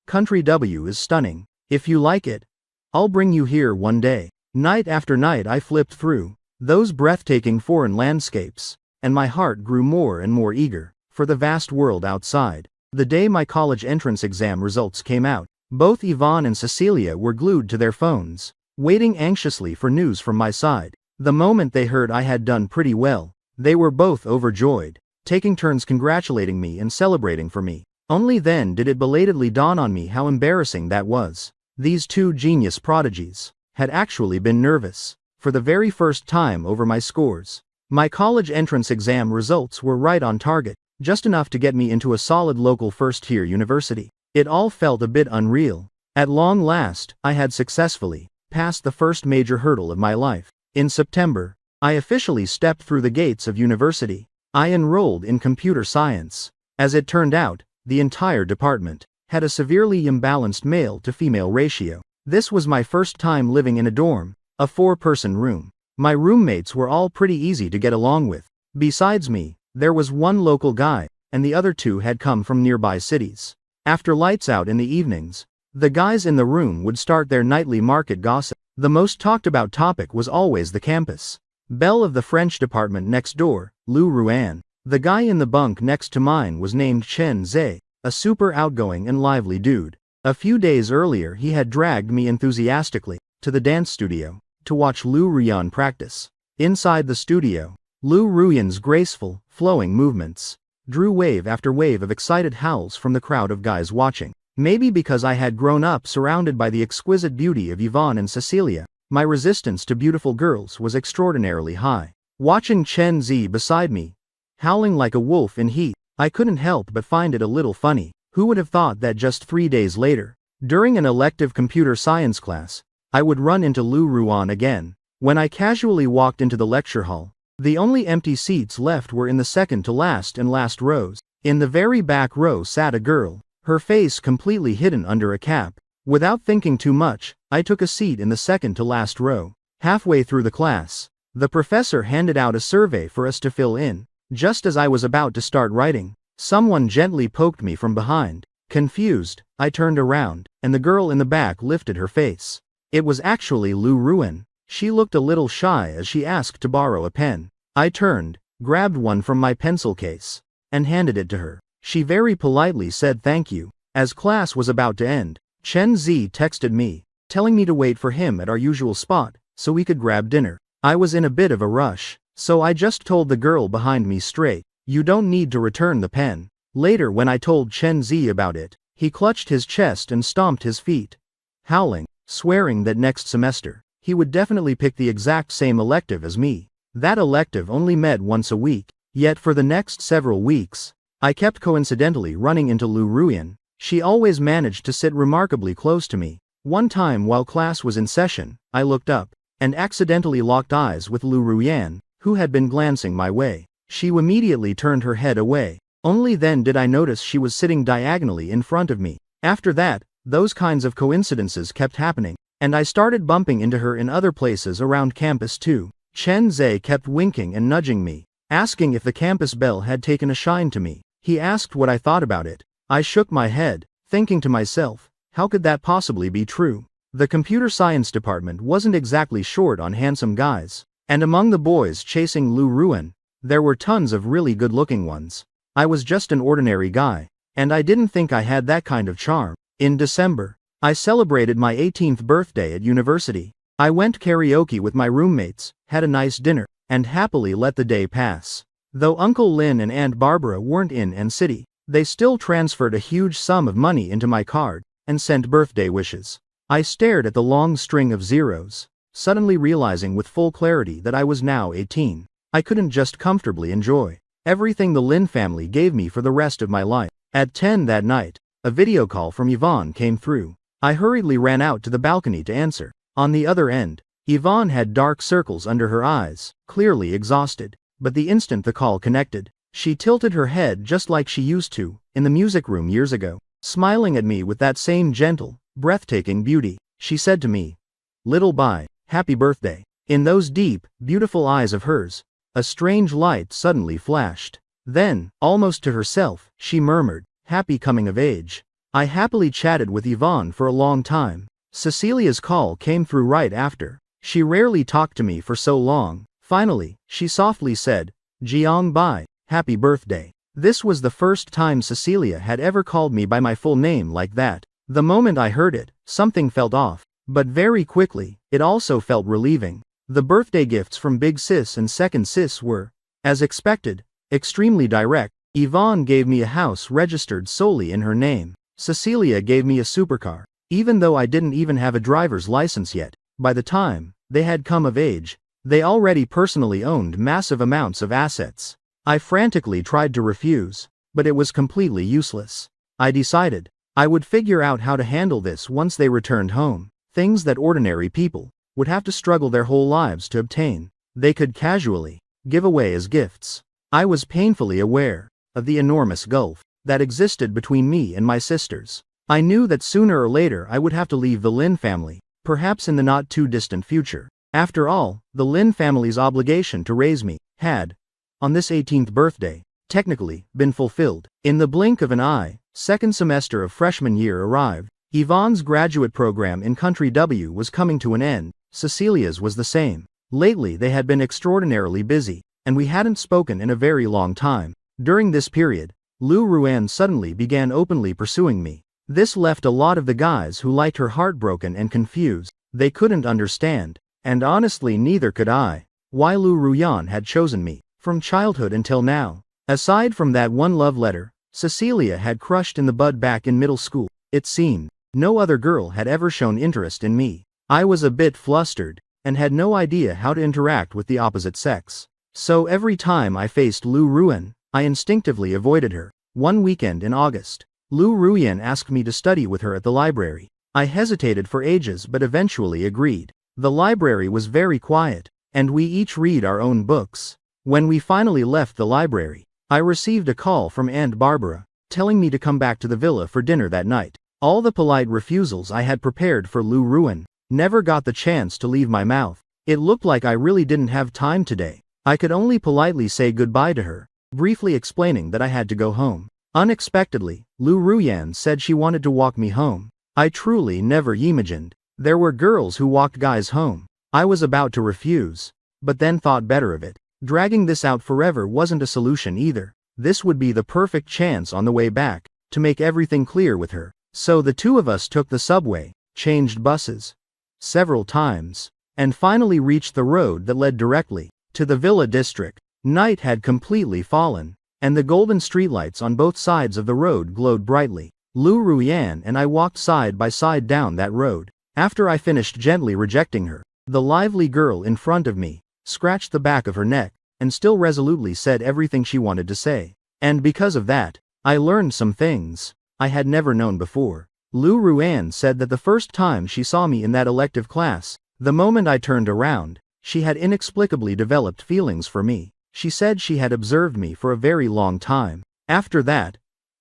Country W is stunning. If you like it, I'll bring you here one day. Night after night I flipped through those breathtaking foreign landscapes, and my heart grew more and more eager for the vast world outside. The day my college entrance exam results came out, both Yvonne and Cecilia were glued to their phones, waiting anxiously for news from my side. The moment they heard I had done pretty well, they were both overjoyed, taking turns congratulating me and celebrating for me. Only then did it belatedly dawn on me how embarrassing that was. These 2 genius prodigies had actually been nervous, for the very first time over my scores. My college entrance exam results were right on target, just enough to get me into a solid local first-tier university. It all felt a bit unreal. At long last, I had successfully passed the first major hurdle of my life. In September, I officially stepped through the gates of university. I enrolled in computer science. As it turned out, the entire department had a severely imbalanced male-to-female ratio. This was my first time living in a dorm, a 4-person room. My roommates were all pretty easy to get along with. Besides me, there was one local guy, and the other 2 had come from nearby cities. After lights out in the evenings, the guys in the room would start their nightly market gossip. The most talked about topic was always the campus. Belle of the French department next door, Lou Ruan. The guy in the bunk next to mine was named Chen Zhe, a super outgoing and lively dude. A few days earlier he had dragged me enthusiastically to the dance studio to watch Lou Ruan practice. Inside the studio, Lou Ruan's graceful, flowing movements drew wave after wave of excited howls from the crowd of guys watching. Maybe because I had grown up surrounded by the exquisite beauty of Yvonne and Cecilia, my resistance to beautiful girls was extraordinarily high. Watching Chen Zi beside me, howling like a wolf in heat, I couldn't help but find it a little funny. Who would have thought that just 3 days later, during an elective computer science class, I would run into Lou Ruan again? When I casually walked into the lecture hall, the only empty seats left were in the second to last and last rows. In the very back row sat a girl, her face completely hidden under a cap. Without thinking too much, I took a seat in the second to last row. Halfway through the class, the professor handed out a survey for us to fill in. Just as I was about to start writing, someone gently poked me from behind. Confused, I turned around, and the girl in the back lifted her face. It was actually Lou Ruan. She looked a little shy as she asked to borrow a pen. I turned, grabbed one from my pencil case, and handed it to her. She very politely said thank you. As class was about to end, Chen Zi texted me, telling me to wait for him at our usual spot, so we could grab dinner. I was in a bit of a rush, so I just told the girl behind me straight, "You don't need to return the pen." Later when I told Chen Zi about it, he clutched his chest and stomped his feet, howling, swearing that next semester, he would definitely pick the exact same elective as me. That elective only met once a week, yet for the next several weeks, I kept coincidentally running into Lou Ruan. She always managed to sit remarkably close to me. One time while class was in session, I looked up, and accidentally locked eyes with Lou Ruan, who had been glancing my way. She immediately turned her head away. Only then did I notice she was sitting diagonally in front of me. After that, those kinds of coincidences kept happening, and I started bumping into her in other places around campus too. Chen Zhe kept winking and nudging me, asking if the campus belle had taken a shine to me. He asked what I thought about it. I shook my head, thinking to myself, how could that possibly be true? The computer science department wasn't exactly short on handsome guys, and among the boys chasing Lou Ruan, there were tons of really good-looking ones. I was just an ordinary guy, and I didn't think I had that kind of charm. In December, I celebrated my 18th birthday at university. I went karaoke with my roommates, had a nice dinner, and happily let the day pass. Though Uncle Lin and Aunt Barbara weren't in N City, they still transferred a huge sum of money into my card and sent birthday wishes. I stared at the long string of zeros, suddenly realizing with full clarity that I was now 18. I couldn't just comfortably enjoy everything the Lin family gave me for the rest of my life. At 10 that night, a video call from Yvonne came through. I hurriedly ran out to the balcony to answer. On the other end, Yvonne had dark circles under her eyes, clearly exhausted, but the instant the call connected, she tilted her head just like she used to in the music room years ago. Smiling at me with that same gentle, breathtaking beauty, she said to me, "Little Bai, happy birthday." In those deep, beautiful eyes of hers, a strange light suddenly flashed. Then, almost to herself, she murmured, "Happy coming of age." I happily chatted with Yvonne for a long time. Cecilia's call came through right after. She rarely talked to me for so long. Finally, she softly said, "Jiang Bai, happy birthday." This was the first time Cecilia had ever called me by my full name like that. The moment I heard it, something felt off. But very quickly, it also felt relieving. The birthday gifts from Big Sis and Second Sis were, as expected, extremely direct. Yvonne gave me a house registered solely in her name. Cecilia gave me a supercar. Even though I didn't even have a driver's license yet, by the time they had come of age, they already personally owned massive amounts of assets. I frantically tried to refuse, but it was completely useless. I decided I would figure out how to handle this once they returned home. Things that ordinary people would have to struggle their whole lives to obtain, they could casually give away as gifts. I was painfully aware of the enormous gulf that existed between me and my sisters. I knew that sooner or later I would have to leave the Lin family, perhaps in the not-too-distant future. After all, the Lin family's obligation to raise me had, on this 18th birthday, technically been fulfilled. In the blink of an eye, second semester of freshman year arrived. Yvonne's graduate program in Country W was coming to an end. Cecilia's was the same. Lately they had been extraordinarily busy, and we hadn't spoken in a very long time. During this period, Lu Ruan suddenly began openly pursuing me. This left a lot of the guys who liked her heartbroken and confused. They couldn't understand, and honestly neither could I, why Lu Ruyan had chosen me, from childhood until now. Aside from that one love letter, Cecilia had crushed in the bud back in middle school. It seemed no other girl had ever shown interest in me. I was a bit flustered, and had no idea how to interact with the opposite sex. So every time I faced Lu Ruan, I instinctively avoided her. One weekend in August, Lu Ruyan asked me to study with her at the library. I hesitated for ages but eventually agreed. The library was very quiet, and we each read our own books. When we finally left the library, I received a call from Aunt Barbara, telling me to come back to the villa for dinner that night. All the polite refusals I had prepared for Lu Ruan never got the chance to leave my mouth. It looked like I really didn't have time today. I could only politely say goodbye to her, briefly explaining that I had to go home. Unexpectedly, Lu Ruyan said she wanted to walk me home. I truly never imagined there were girls who walked guys home. I was about to refuse, but then thought better of it. Dragging this out forever wasn't a solution either. This would be the perfect chance on the way back to make everything clear with her. So the two of us took the subway, changed buses several times, and finally reached the road that led directly to the villa district. Night had completely fallen, and the golden streetlights on both sides of the road glowed brightly. Lu Ruyan and I walked side by side down that road. After I finished gently rejecting her, the lively girl in front of me scratched the back of her neck and still resolutely said everything she wanted to say. And because of that, I learned some things I had never known before. Lu Ruan said that the first time she saw me in that elective class, the moment I turned around, she had inexplicably developed feelings for me. She said she had observed me for a very long time. After that,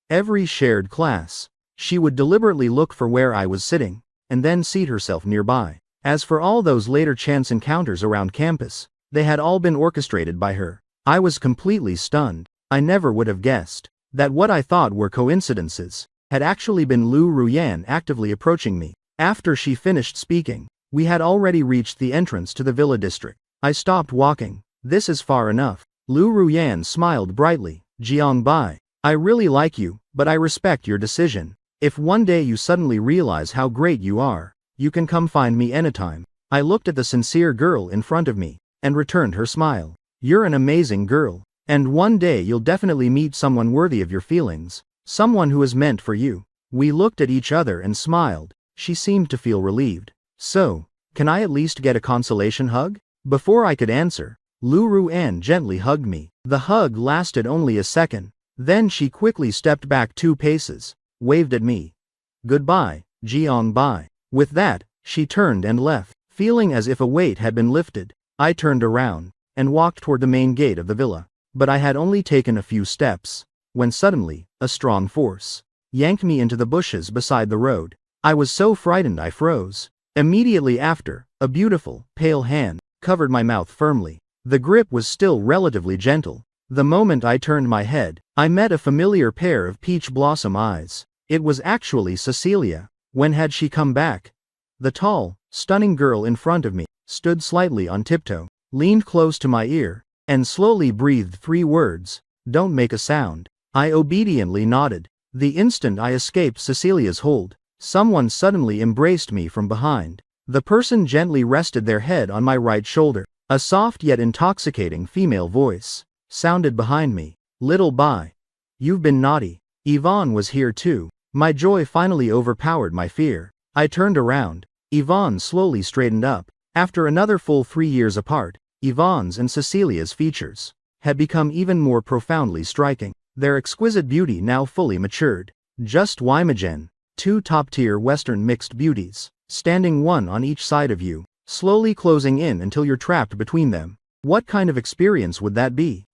every shared class, she would deliberately look for where I was sitting, and then seat herself nearby. As for all those later chance encounters around campus, they had all been orchestrated by her. I was completely stunned. I never would have guessed that what I thought were coincidences had actually been Lu Ruyan actively approaching me. After she finished speaking, we had already reached the entrance to the villa district. I stopped walking. This is far enough. Lu Ruyan smiled brightly. Jiang Bai, I really like you, but I respect your decision. If one day you suddenly realize how great you are, you can come find me anytime. I looked at the sincere girl in front of me, and returned her smile. You're an amazing girl, and one day you'll definitely meet someone worthy of your feelings, someone who is meant for you. We looked at each other and smiled. She seemed to feel relieved. So, can I at least get a consolation hug? Before I could answer, Lu Ruan gently hugged me. The hug lasted only a second. Then she quickly stepped back 2 paces, waved at me. Goodbye, Jiang Bai. With that, she turned and left. Feeling as if a weight had been lifted, I turned around and walked toward the main gate of the villa. But I had only taken a few steps when suddenly, a strong force yanked me into the bushes beside the road. I was so frightened I froze. Immediately after, a beautiful, pale hand covered my mouth firmly. The grip was still relatively gentle. The moment I turned my head, I met a familiar pair of peach blossom eyes. It was actually Cecilia. When had she come back? The tall, stunning girl in front of me stood slightly on tiptoe, leaned close to my ear, and slowly breathed 3 words. Don't make a sound. I obediently nodded. The instant I escaped Cecilia's hold, someone suddenly embraced me from behind. The person gently rested their head on my right shoulder. A soft yet intoxicating female voice sounded behind me. Little Bai, you've been naughty. Yvonne was here too. My joy finally overpowered my fear. I turned around. Yvonne slowly straightened up. After another full 3 years apart, Yvonne's and Cecilia's features had become even more profoundly striking. Their exquisite beauty now fully matured. Just Wymagen, 2 top-tier Western mixed beauties, standing one on each side of you, slowly closing in until you're trapped between them. What kind of experience would that be?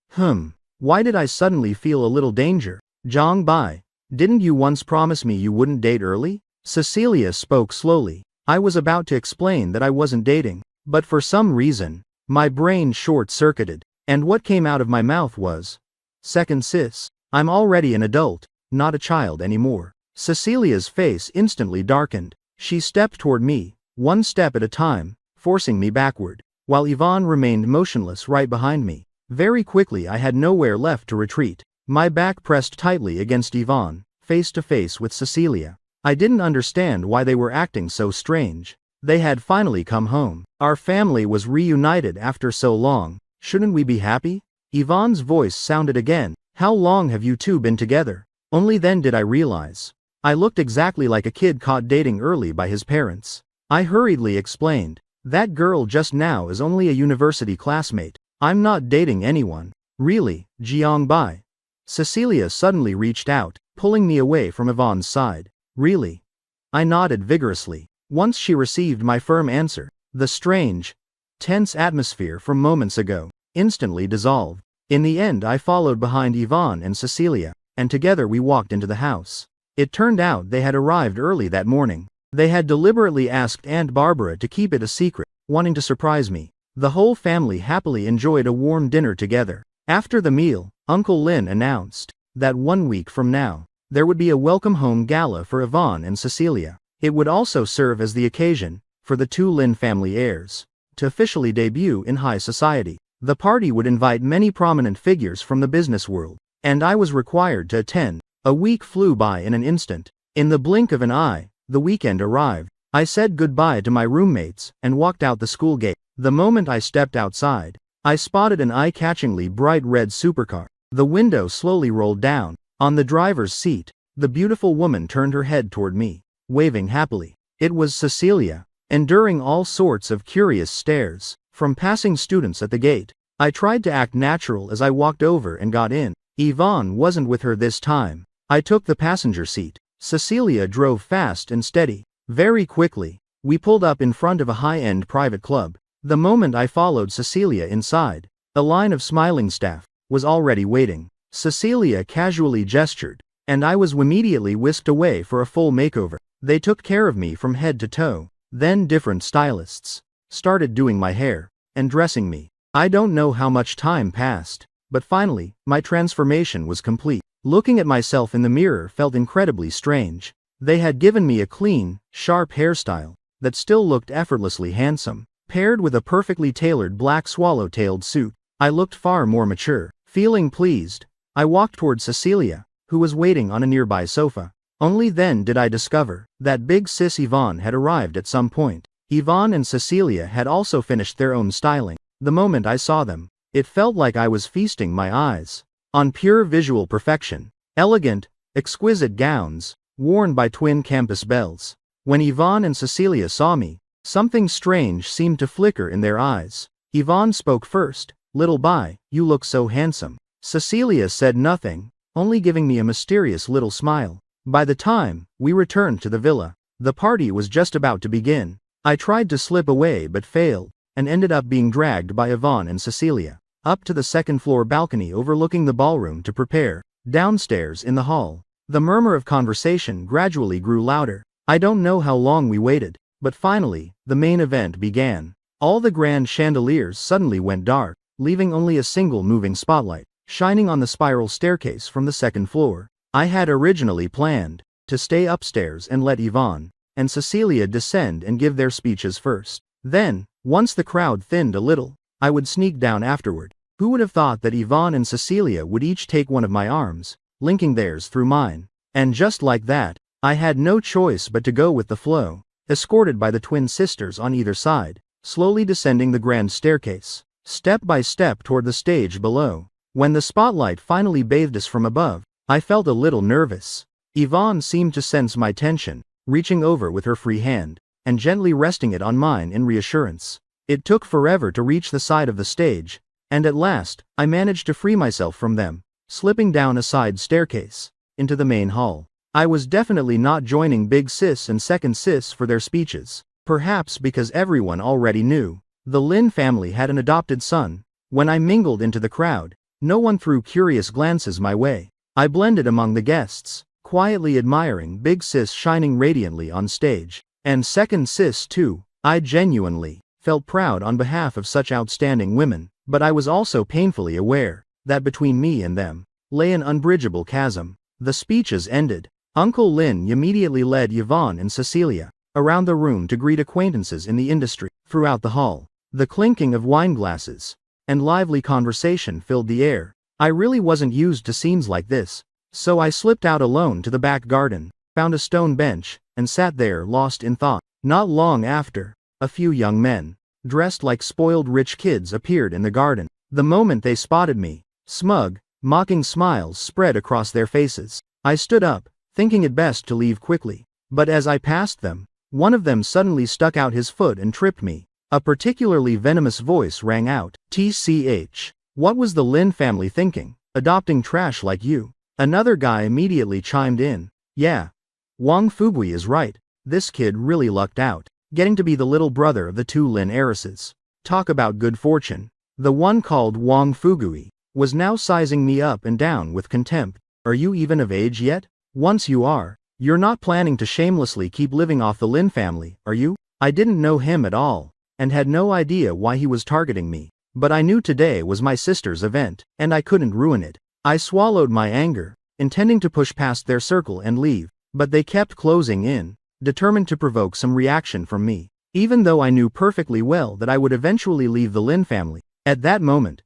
Why did I suddenly feel a little danger? Zhang Bai, didn't you once promise me you wouldn't date early? Cecilia spoke slowly. I was about to explain that I wasn't dating, but for some reason, my brain short-circuited, and what came out of my mouth was, "Second sis, I'm already an adult, not a child anymore." Cecilia's face instantly darkened. She stepped toward me, one step at a time, forcing me backward, while Yvonne remained motionless right behind me. Very quickly I had nowhere left to retreat. My back pressed tightly against Yvonne, face to face with Cecilia. I didn't understand why they were acting so strange. They had finally come home. Our family was reunited after so long. Shouldn't we be happy? Yvonne's voice sounded again. How long have you two been together? Only then did I realize. I looked exactly like a kid caught dating early by his parents. I hurriedly explained. That girl just now is only a university classmate. I'm not dating anyone. Really, Jiang Bai. Cecilia suddenly reached out, pulling me away from Yvonne's side. Really? I nodded vigorously. Once she received my firm answer, the strange, tense atmosphere from moments ago instantly dissolved. In the end I followed behind Yvonne and Cecilia, and together we walked into the house. It turned out they had arrived early that morning. They had deliberately asked Aunt Barbara to keep it a secret, wanting to surprise me. The whole family happily enjoyed a warm dinner together. After the meal, Uncle Lin announced that 1 week from now, there would be a welcome home gala for Yvonne and Cecilia. It would also serve as the occasion for the two Lin family heirs to officially debut in high society. The party would invite many prominent figures from the business world, and I was required to attend. A week flew by in an instant. In the blink of an eye, the weekend arrived. I said goodbye to my roommates and walked out the school gate. The moment I stepped outside, I spotted an eye-catchingly bright red supercar. The window slowly rolled down. On the driver's seat, the beautiful woman turned her head toward me, waving happily. It was Cecilia, enduring all sorts of curious stares from passing students at the gate. I tried to act natural as I walked over and got in. Yvonne wasn't with her this time. I took the passenger seat. Cecilia drove fast and steady. Very quickly, we pulled up in front of a high-end private club. The moment I followed Cecilia inside, a line of smiling staff was already waiting. Cecilia casually gestured, and I was immediately whisked away for a full makeover. They took care of me from head to toe. Then different stylists started doing my hair and dressing me. I don't know how much time passed, but finally, my transformation was complete. Looking at myself in the mirror felt incredibly strange. They had given me a clean, sharp hairstyle that still looked effortlessly handsome, paired with a perfectly tailored black swallow-tailed suit. I looked far more mature. Feeling pleased, I walked toward Cecilia, who was waiting on a nearby sofa. Only then did I discover that big sis Yvonne had arrived at some point. Yvonne and Cecilia had also finished their own styling. The moment I saw them, it felt like I was feasting my eyes on pure visual perfection. Elegant, exquisite gowns, worn by twin campus belles. When Yvonne and Cecilia saw me, something strange seemed to flicker in their eyes. Yvonne spoke first. "Little Bai, you look so handsome." Cecilia said nothing, only giving me a mysterious little smile. By the time we returned to the villa, the party was just about to begin. I tried to slip away but failed, and ended up being dragged by Yvonne and Cecilia up to the second-floor balcony overlooking the ballroom to prepare. Downstairs in the hall, the murmur of conversation gradually grew louder. I don't know how long we waited, but finally, the main event began. All the grand chandeliers suddenly went dark, leaving only a single moving spotlight shining on the spiral staircase from the second floor. I had originally planned to stay upstairs and let Yvonne and Cecilia descend and give their speeches first. Then, once the crowd thinned a little, I would sneak down afterward. Who would have thought that Yvonne and Cecilia would each take one of my arms, linking theirs through mine? And just like that, I had no choice but to go with the flow, escorted by the twin sisters on either side, slowly descending the grand staircase, step by step toward the stage below. When the spotlight finally bathed us from above, I felt a little nervous. Yvonne seemed to sense my tension, reaching over with her free hand, and gently resting it on mine in reassurance. It took forever to reach the side of the stage, and at last, I managed to free myself from them, slipping down a side staircase into the main hall. I was definitely not joining Big Sis and Second Sis for their speeches, perhaps because everyone already knew the Lin family had an adopted son. When I mingled into the crowd, No one threw curious glances my way. I blended among the guests, quietly admiring Big Sis shining radiantly on stage. And Second Sis too. I genuinely felt proud on behalf of such outstanding women, but I was also painfully aware that between me and them lay an unbridgeable chasm. The speeches ended. Uncle Lin immediately led Yvonne and Cecilia around the room to greet acquaintances in the industry. Throughout the hall, the clinking of wine glasses and lively conversation filled the air. I really wasn't used to scenes like this, so I slipped out alone to the back garden, found a stone bench, and sat there lost in thought. Not long after, a few young men, dressed like spoiled rich kids, appeared in the garden. The moment they spotted me, smug, mocking smiles spread across their faces. I stood up, thinking it best to leave quickly, but as I passed them, one of them suddenly stuck out his foot and tripped me. A particularly venomous voice rang out, "TCH. What was the Lin family thinking, adopting trash like you?" Another guy immediately chimed in, "Yeah, Wang Fugui is right. This kid really lucked out, getting to be the little brother of the two Lin heiresses. Talk about good fortune." The one called Wang Fugui was now sizing me up and down with contempt. "Are you even of age yet? Once you are, you're not planning to shamelessly keep living off the Lin family, are you?" I didn't know him at all, and had no idea why he was targeting me, but I knew today was my sister's event, and I couldn't ruin it. I swallowed my anger, intending to push past their circle and leave, but they kept closing in, determined to provoke some reaction from me, even though I knew perfectly well that I would eventually leave the Lin family. At that moment,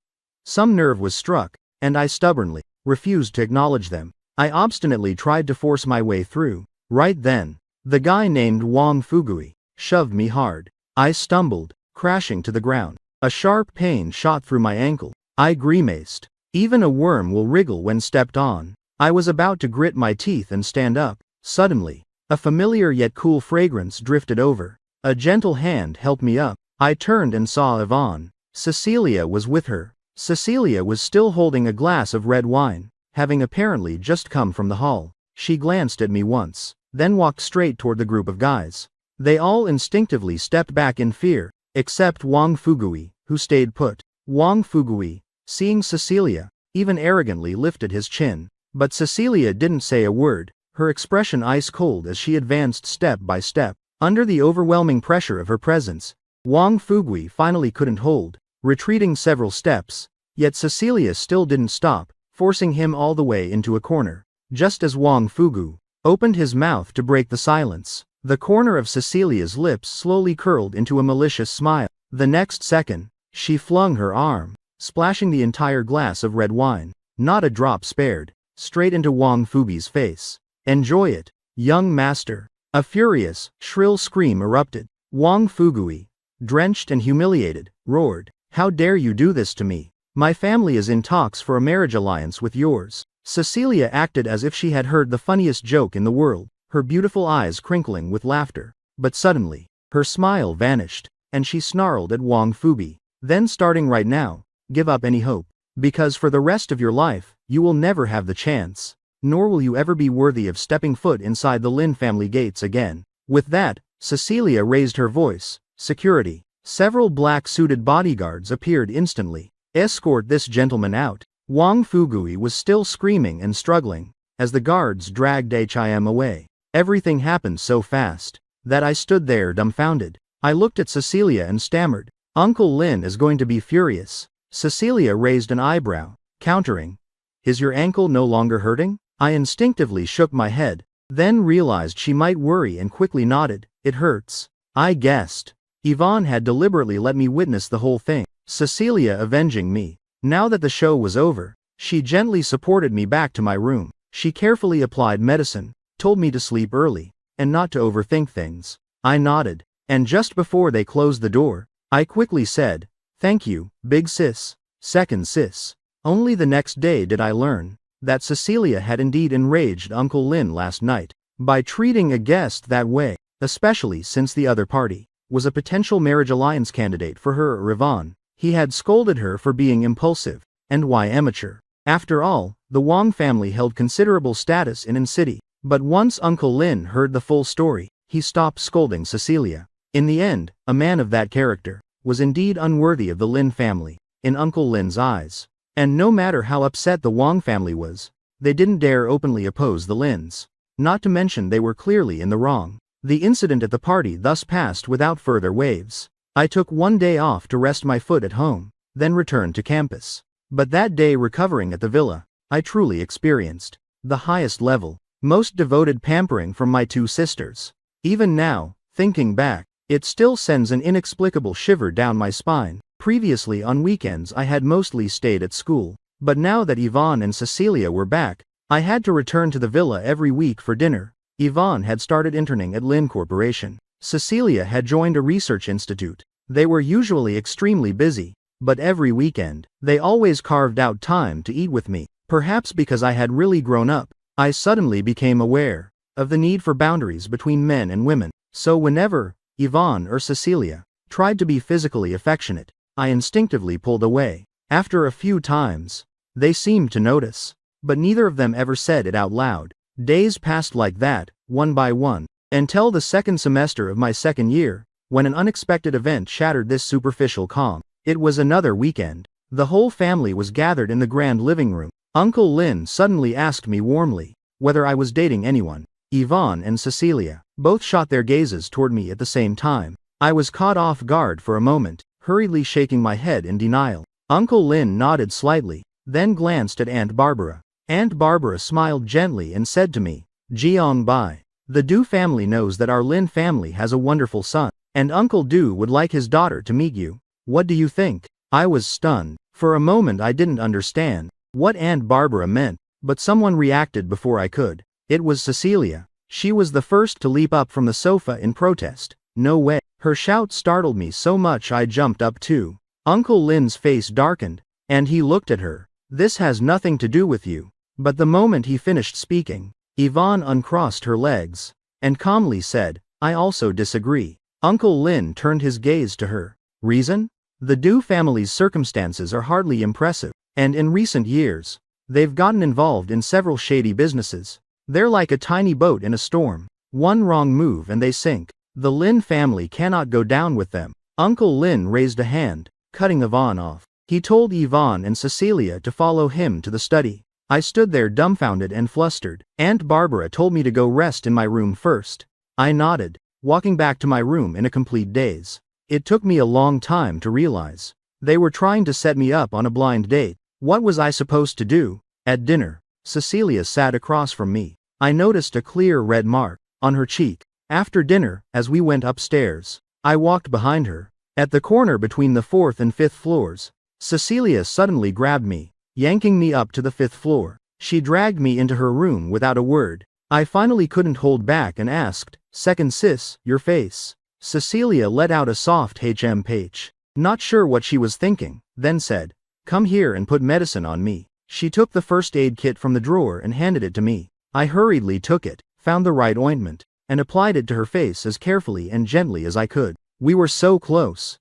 some nerve was struck, and I stubbornly refused to acknowledge them. I obstinately tried to force my way through. Right then, the guy named Wang Fugui shoved me hard. I stumbled, crashing to the ground. A sharp pain shot through my ankle. I grimaced. Even a worm will wriggle when stepped on. I was about to grit my teeth and stand up. Suddenly, a familiar yet cool fragrance drifted over. A gentle hand helped me up. I turned and saw Yvonne. Cecilia was with her. Cecilia was still holding a glass of red wine, having apparently just come from the hall. She glanced at me once, then walked straight toward the group of guys. They all instinctively stepped back in fear, except Wang Fugui, who stayed put. Wang Fugui, seeing Cecilia, even arrogantly lifted his chin. But Cecilia didn't say a word, her expression ice cold as she advanced step by step. Under the overwhelming pressure of her presence, Wang Fugui finally couldn't hold, retreating several steps, yet Cecilia still didn't stop, forcing him all the way into a corner. Just as Wang Fugui opened his mouth to break the silence, the corner of Cecilia's lips slowly curled into a malicious smile. The next second, she flung her arm, splashing the entire glass of red wine, not a drop spared, straight into Wang Fugui's face. "Enjoy it, young master." A furious, shrill scream erupted. Wang Fugui, drenched and humiliated, roared, "How dare you do this to me? My family is in talks for a marriage alliance with yours." Cecilia acted as if she had heard the funniest joke in the world, her beautiful eyes crinkling with laughter. But suddenly, her smile vanished, and she snarled at Wang Fugui. "Then starting right now, give up any hope. Because for the rest of your life, you will never have the chance, nor will you ever be worthy of stepping foot inside the Lin family gates again." With that, Cecilia raised her voice. "Security." Several black-suited bodyguards appeared instantly. "Escort this gentleman out." Wang Fugui was still screaming and struggling, as the guards dragged him away. Everything happened so fast that I stood there dumbfounded. I looked at Cecilia and stammered, "Uncle Lin is going to be furious." Cecilia raised an eyebrow, countering, "Is your ankle no longer hurting?" I instinctively shook my head, then realized she might worry and quickly nodded. "It hurts." I guessed Yvonne had deliberately let me witness the whole thing, Cecilia avenging me. Now that the show was over, she gently supported me back to my room. She carefully applied medicine, told me to sleep early, and not to overthink things. I nodded, and just before they closed the door, I quickly said, "Thank you, big sis." Second sis. Only the next day did I learn that Cecilia had indeed enraged Uncle Lin last night by treating a guest that way, especially since the other party was a potential marriage alliance candidate for her or Yvonne. He had scolded her for being impulsive, and why amateur. After all, the Wang family held considerable status in Incite. But once Uncle Lin heard the full story, he stopped scolding Cecilia. In the end, a man of that character was indeed unworthy of the Lin family, in Uncle Lin's eyes. And no matter how upset the Wang family was, they didn't dare openly oppose the Lins. Not to mention they were clearly in the wrong. The incident at the party thus passed without further waves. I took one day off to rest my foot at home, then returned to campus. But that day recovering at the villa, I truly experienced the highest level, most devoted pampering from my two sisters. Even now, thinking back, it still sends an inexplicable shiver down my spine. Previously on weekends I had mostly stayed at school, but now that Yvonne and Cecilia were back, I had to return to the villa every week for dinner. Yvonne had started interning at Lin Corporation. Cecilia had joined a research institute. They were usually extremely busy, but every weekend, they always carved out time to eat with me. Perhaps because I had really grown up, I suddenly became aware of the need for boundaries between men and women. So whenever Yvonne or Cecilia tried to be physically affectionate, I instinctively pulled away. After a few times, they seemed to notice, but neither of them ever said it out loud. Days passed like that, one by one, until the second semester of my second year, when an unexpected event shattered this superficial calm. It was another weekend. The whole family was gathered in the grand living room. Uncle Lin suddenly asked me warmly whether I was dating anyone. Yvonne and Cecilia both shot their gazes toward me at the same time. I was caught off guard for a moment, hurriedly shaking my head in denial. Uncle Lin nodded slightly, then glanced at Aunt Barbara. Aunt Barbara smiled gently and said to me, "Jiang Bai, the Du family knows that our Lin family has a wonderful son, and Uncle Du would like his daughter to meet you. What do you think?" I was stunned. For a moment I didn't understand what Aunt Barbara meant, but someone reacted before I could. It was Cecilia. She was the first to leap up from the sofa in protest. "No way." Her shout startled me so much I jumped up too. Uncle Lin's face darkened, and he looked at her. "This has nothing to do with you." But the moment he finished speaking, Yvonne uncrossed her legs and calmly said, "I also disagree." Uncle Lin turned his gaze to her. "Reason?" The Du family's circumstances are hardly impressive, and in recent years, they've gotten involved in several shady businesses. They're like a tiny boat in a storm. One wrong move and they sink. The Lin family cannot go down with them. Uncle Lin raised a hand, cutting Yvonne off. He told Yvonne and Cecilia to follow him to the study. I stood there dumbfounded and flustered. Aunt Barbara told me to go rest in my room first. I nodded, walking back to my room in a complete daze. It took me a long time to realize they were trying to set me up on a blind date. What was I supposed to do? At dinner, Cecilia sat across from me. I noticed a clear red mark on her cheek. After dinner, as we went upstairs, I walked behind her. At the corner between the 4th and 5th floors, Cecilia suddenly grabbed me, yanking me up to the 5th floor. She dragged me into her room without a word. I finally couldn't hold back and asked, "Second sis, your face." Cecilia let out a soft HMH. Not sure what she was thinking, then said, "Come here and put medicine on me." She took the first aid kit from the drawer and handed it to me. I hurriedly took it, found the right ointment, and applied it to her face as carefully and gently as I could. We were so close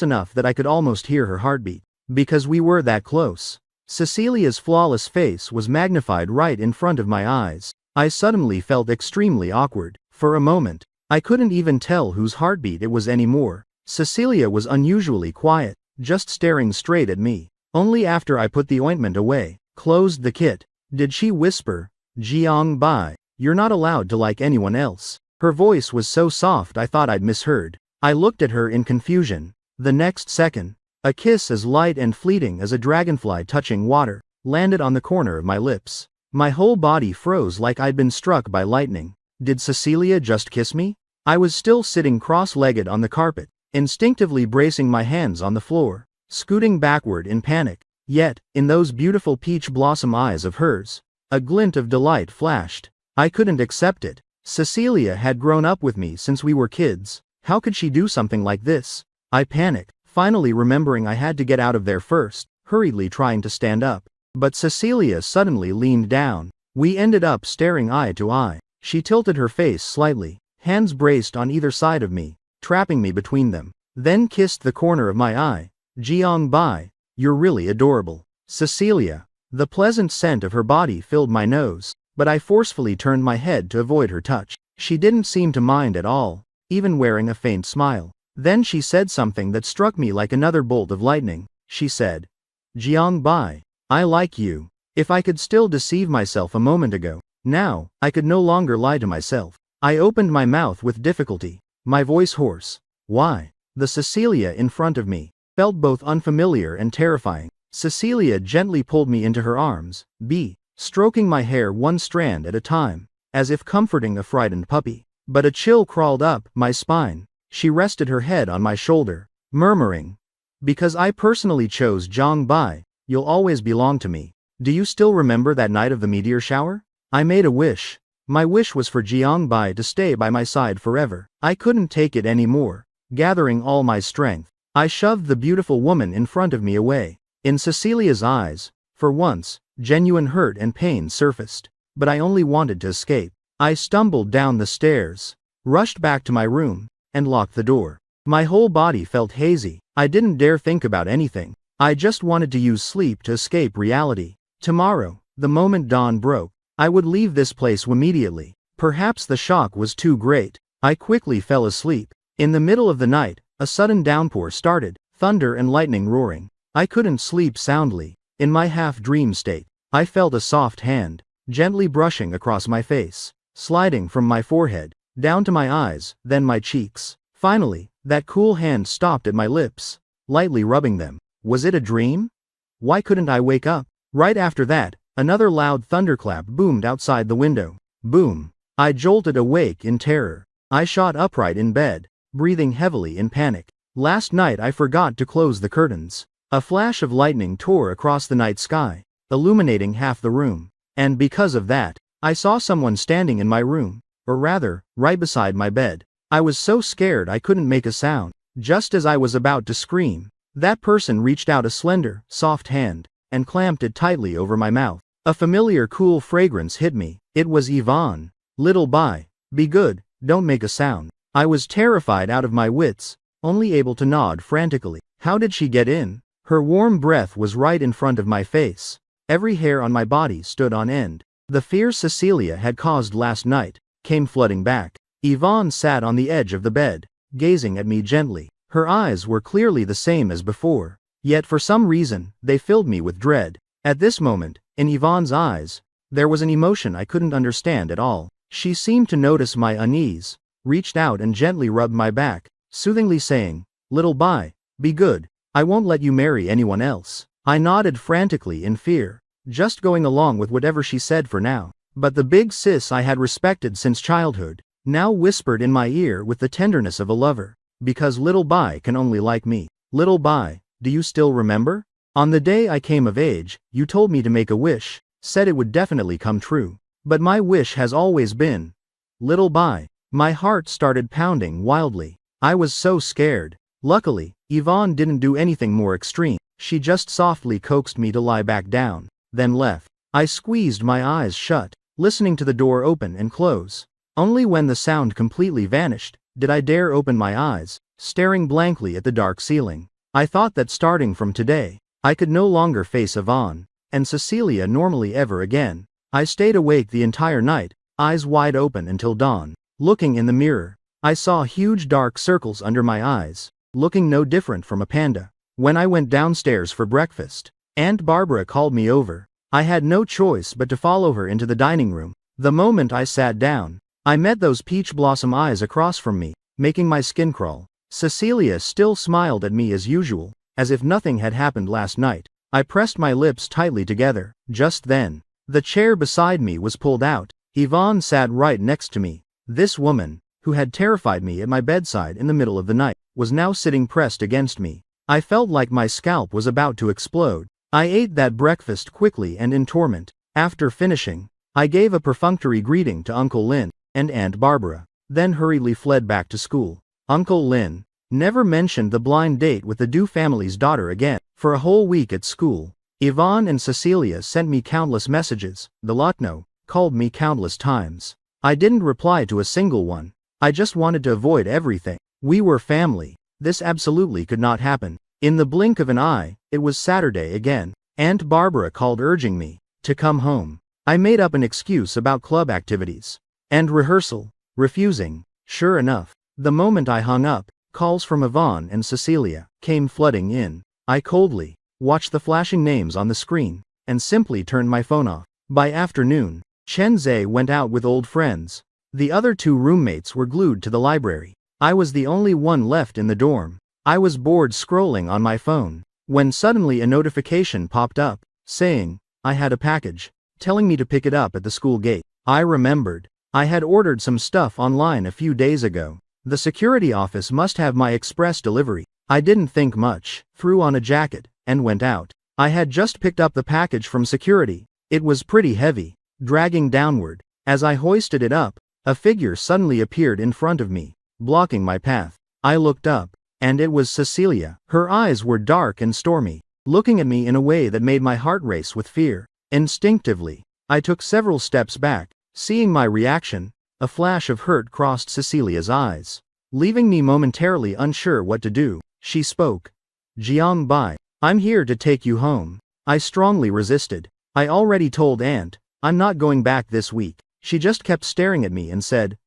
enough that I could almost hear her heartbeat. Because we were that close, Cecilia's flawless face was magnified right in front of my eyes. I suddenly felt extremely awkward. For a moment, I couldn't even tell whose heartbeat it was anymore. Cecilia was unusually quiet, just staring straight at me. Only after I put the ointment away, closed the kit, did she whisper, "Jiang Bai, you're not allowed to like anyone else." Her voice was so soft I thought I'd misheard. I looked at her in confusion. The next second, a kiss as light and fleeting as a dragonfly touching water landed on the corner of my lips. My whole body froze like I'd been struck by lightning. Did Cecilia just kiss me? I was still sitting cross-legged on the carpet, instinctively bracing my hands on the floor, scooting backward in panic. Yet, in those beautiful peach blossom eyes of hers, a glint of delight flashed. I couldn't accept it. Cecilia had grown up with me since we were kids. How could she do something like this? I panicked, finally remembering I had to get out of there first, hurriedly trying to stand up. But Cecilia suddenly leaned down. We ended up staring eye to eye. She tilted her face slightly, hands braced on either side of me, trapping me between them, then kissed the corner of my eye. "Jiang Bai, you're really adorable." Cecilia. The pleasant scent of her body filled my nose, but I forcefully turned my head to avoid her touch. She didn't seem to mind at all, even wearing a faint smile. Then she said something that struck me like another bolt of lightning. She said, "Jiang Bai, I like you. If I could still deceive myself a moment ago, now, I could no longer lie to myself. I opened my mouth with difficulty, my voice hoarse. Why? The Cecilia in front of me felt both unfamiliar and terrifying. Cecilia gently pulled me into her arms, stroking my hair one strand at a time, as if comforting a frightened puppy. But a chill crawled up my spine. She rested her head on my shoulder, murmuring, "Because I personally chose Zhang Bai, you'll always belong to me. Do you still remember that night of the meteor shower? I made a wish. My wish was for Jiang Bai to stay by my side forever. I couldn't take it anymore. Gathering all my strength, I shoved the beautiful woman in front of me away. In Cecilia's eyes, for once, genuine hurt and pain surfaced. But I only wanted to escape. I stumbled down the stairs, rushed back to my room, and locked the door. My whole body felt hazy. I didn't dare think about anything. I just wanted to use sleep to escape reality. Tomorrow, the moment dawn broke, I would leave this place immediately. Perhaps the shock was too great. I quickly fell asleep. In the middle of the night, a sudden downpour started, thunder and lightning roaring. I couldn't sleep soundly. In my half-dream state, I felt a soft hand, gently brushing across my face, sliding from my forehead, down to my eyes, then my cheeks. Finally, that cool hand stopped at my lips, lightly rubbing them. Was it a dream? Why couldn't I wake up? Right after that, another loud thunderclap boomed outside the window. Boom! I jolted awake in terror. I shot upright in bed, breathing heavily in panic. Last night I forgot to close the curtains. A flash of lightning tore across the night sky, illuminating half the room. And because of that, I saw someone standing in my room, or rather, right beside my bed. I was so scared I couldn't make a sound. Just as I was about to scream, that person reached out a slender, soft hand, and clamped it tightly over my mouth. A familiar cool fragrance hit me. It was Yvonne. "Little Bai, be good, don't make a sound." I was terrified out of my wits, only able to nod frantically. How did she get in? Her warm breath was right in front of my face. Every hair on my body stood on end. The fear Cecilia had caused last night came flooding back. Yvonne sat on the edge of the bed, gazing at me gently. Her eyes were clearly the same as before, yet for some reason, they filled me with dread. At this moment, in Yvonne's eyes, there was an emotion I couldn't understand at all. She seemed to notice my unease, reached out and gently rubbed my back, soothingly saying, "Little Bai, be good. I won't let you marry anyone else." I nodded frantically in fear, just going along with whatever she said for now. But the big sis I had respected since childhood, now whispered in my ear with the tenderness of a lover, "Because Little Bai can only like me. Little Bai, do you still remember? On the day I came of age, you told me to make a wish, said it would definitely come true. But my wish has always been Little Bai." My heart started pounding wildly. I was so scared. Luckily, Yvonne didn't do anything more extreme. She just softly coaxed me to lie back down, then left. I squeezed my eyes shut, listening to the door open and close. Only when the sound completely vanished, did I dare open my eyes, staring blankly at the dark ceiling. I thought that starting from today, I could no longer face Yvonne and Cecilia normally ever again. I stayed awake the entire night, eyes wide open until dawn. Looking in the mirror, I saw huge dark circles under my eyes, looking no different from a panda. When I went downstairs for breakfast, Aunt Barbara called me over. I had no choice but to follow her into the dining room. The moment I sat down, I met those peach blossom eyes across from me, making my skin crawl. Cecilia still smiled at me as usual, as if nothing had happened last night. I pressed my lips tightly together. Just then, the chair beside me was pulled out. Yvonne sat right next to me. This woman, who had terrified me at my bedside in the middle of the night, was now sitting pressed against me. I felt like my scalp was about to explode. I ate that breakfast quickly and in torment. After finishing, I gave a perfunctory greeting to Uncle Lin and Aunt Barbara, then hurriedly fled back to school. Uncle Lin never mentioned the blind date with the Du family's daughter again. For a whole week at school, Yvonne and Cecilia sent me countless messages. The Lotno called me countless times. I didn't reply to a single one. I just wanted to avoid everything. We were family. This absolutely could not happen. In the blink of an eye, it was Saturday again. Aunt Barbara called urging me to come home. I made up an excuse about club activities and rehearsal, refusing. Sure enough, the moment I hung up, calls from Yvonne and Cecilia came flooding in. I coldly watched the flashing names on the screen. and simply turned my phone off. By afternoon, Chenze went out with old friends. The other two roommates were glued to the library. I was the only one left in the dorm. I was bored scrolling on my phone, when suddenly a notification popped up, saying I had a package, telling me to pick it up at the school gate. I remembered. I had ordered some stuff online a few days ago. The security office must have my express delivery. I didn't think much, threw on a jacket, and went out. I had just picked up the package from security. It was pretty heavy, dragging downward. As I hoisted it up, a figure suddenly appeared in front of me, blocking my path. I looked up, and it was Cecilia. Her eyes were dark and stormy, looking at me in a way that made my heart race with fear. Instinctively, I took several steps back. Seeing my reaction, a flash of hurt crossed Cecilia's eyes, leaving me momentarily unsure what to do. She spoke. Jiang Bai, I'm here to take you home. I strongly resisted. I already told Aunt, I'm not going back this week. She just kept staring at me and said,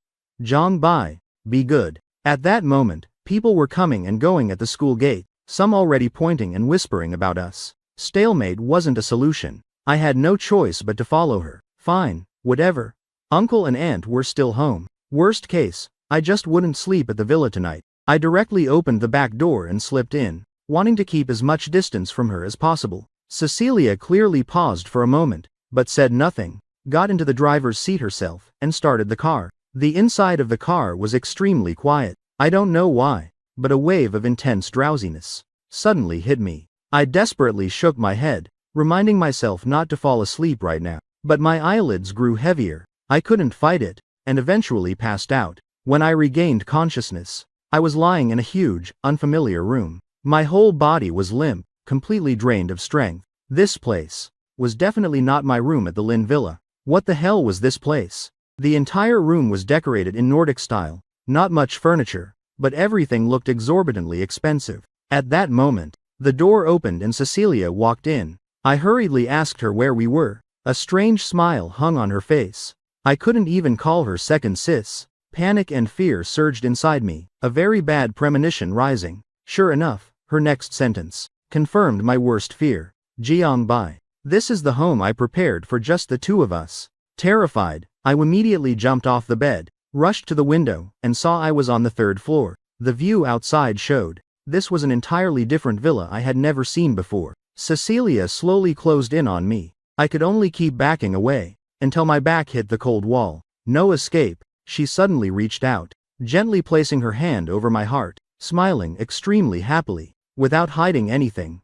Jiang Bai, be good. At that moment, people were coming and going at the school gate, some already pointing and whispering about us. Stalemate wasn't a solution. I had no choice but to follow her. Fine, whatever. Uncle and Aunt were still home. Worst case, I just wouldn't sleep at the villa tonight. I directly opened the back door and slipped in, wanting to keep as much distance from her as possible. Cecilia clearly paused for a moment, but said nothing, got into the driver's seat herself, and started the car. The inside of the car was extremely quiet. I don't know why, but a wave of intense drowsiness suddenly hit me. I desperately shook my head, reminding myself not to fall asleep right now. But my eyelids grew heavier. I couldn't fight it, and eventually passed out. When I regained consciousness, I was lying in a huge, unfamiliar room. My whole body was limp, completely drained of strength. This place was definitely not my room at the Lin Villa. What the hell was this place? The entire room was decorated in Nordic style, not much furniture, but everything looked exorbitantly expensive. At that moment, the door opened and Cecilia walked in. I hurriedly asked her where we were. A strange smile hung on her face. I couldn't even call her second sis. Panic and fear surged inside me, a very bad premonition rising. Sure enough, her next sentence confirmed my worst fear. Jiang Bai. This is the home I prepared for just the two of us. Terrified, I immediately jumped off the bed, rushed to the window, and saw I was on the third floor. The view outside showed. This was an entirely different villa I had never seen before. Cecilia slowly closed in on me. I could only keep backing away, until my back hit the cold wall. No escape. She suddenly reached out, gently placing her hand over my heart, smiling extremely happily, without hiding anything.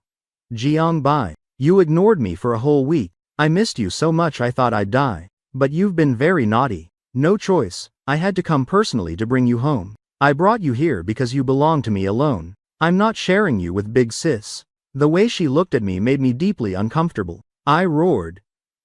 Jiang Bai, you ignored me for a whole week. I missed you so much I thought I'd die. But you've been very naughty. No choice, I had to come personally to bring you home. I brought you here because you belong to me alone. I'm not sharing you with Big Sis. The way she looked at me made me deeply uncomfortable. I roared.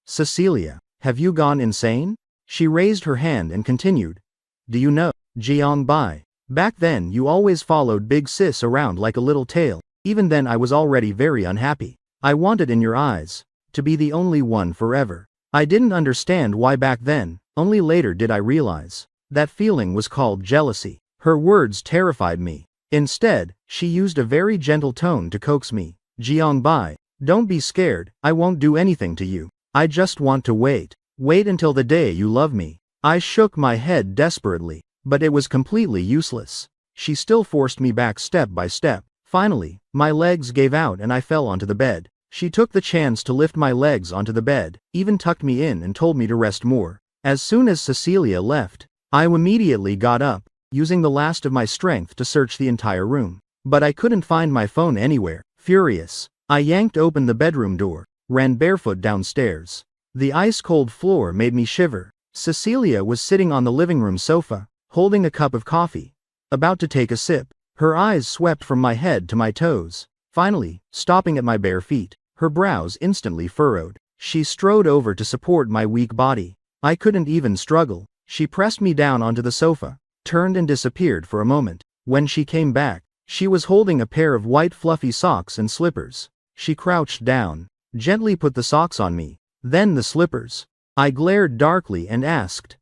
Cecilia, have you gone insane? She raised her hand and continued. Do you know, Jiang Bai, back then you always followed Big Sis around like a little tail. Even then I was already very unhappy. I wanted in your eyes to be the only one forever. I didn't understand why back then, only later did I realize. That feeling was called jealousy. Her words terrified me. Instead, she used a very gentle tone to coax me. Jiang Bai, don't be scared, I won't do anything to you. I just want to wait. Wait until the day you love me. I shook my head desperately, but it was completely useless. She still forced me back step by step. Finally, my legs gave out and I fell onto the bed. She took the chance to lift my legs onto the bed, even tucked me in and told me to rest more. As soon as Cecilia left, I immediately got up, using the last of my strength to search the entire room. But I couldn't find my phone anywhere. Furious, I yanked open the bedroom door, ran barefoot downstairs. The ice-cold floor made me shiver. Cecilia was sitting on the living room sofa, holding a cup of coffee, about to take a sip. Her eyes swept from my head to my toes, finally, stopping at my bare feet. Her brows instantly furrowed. She strode over to support my weak body. I couldn't even struggle. She pressed me down onto the sofa, turned and disappeared for a moment. When she came back, she was holding a pair of white fluffy socks and slippers. She crouched down, gently put the socks on me, then the slippers. I glared darkly and asked,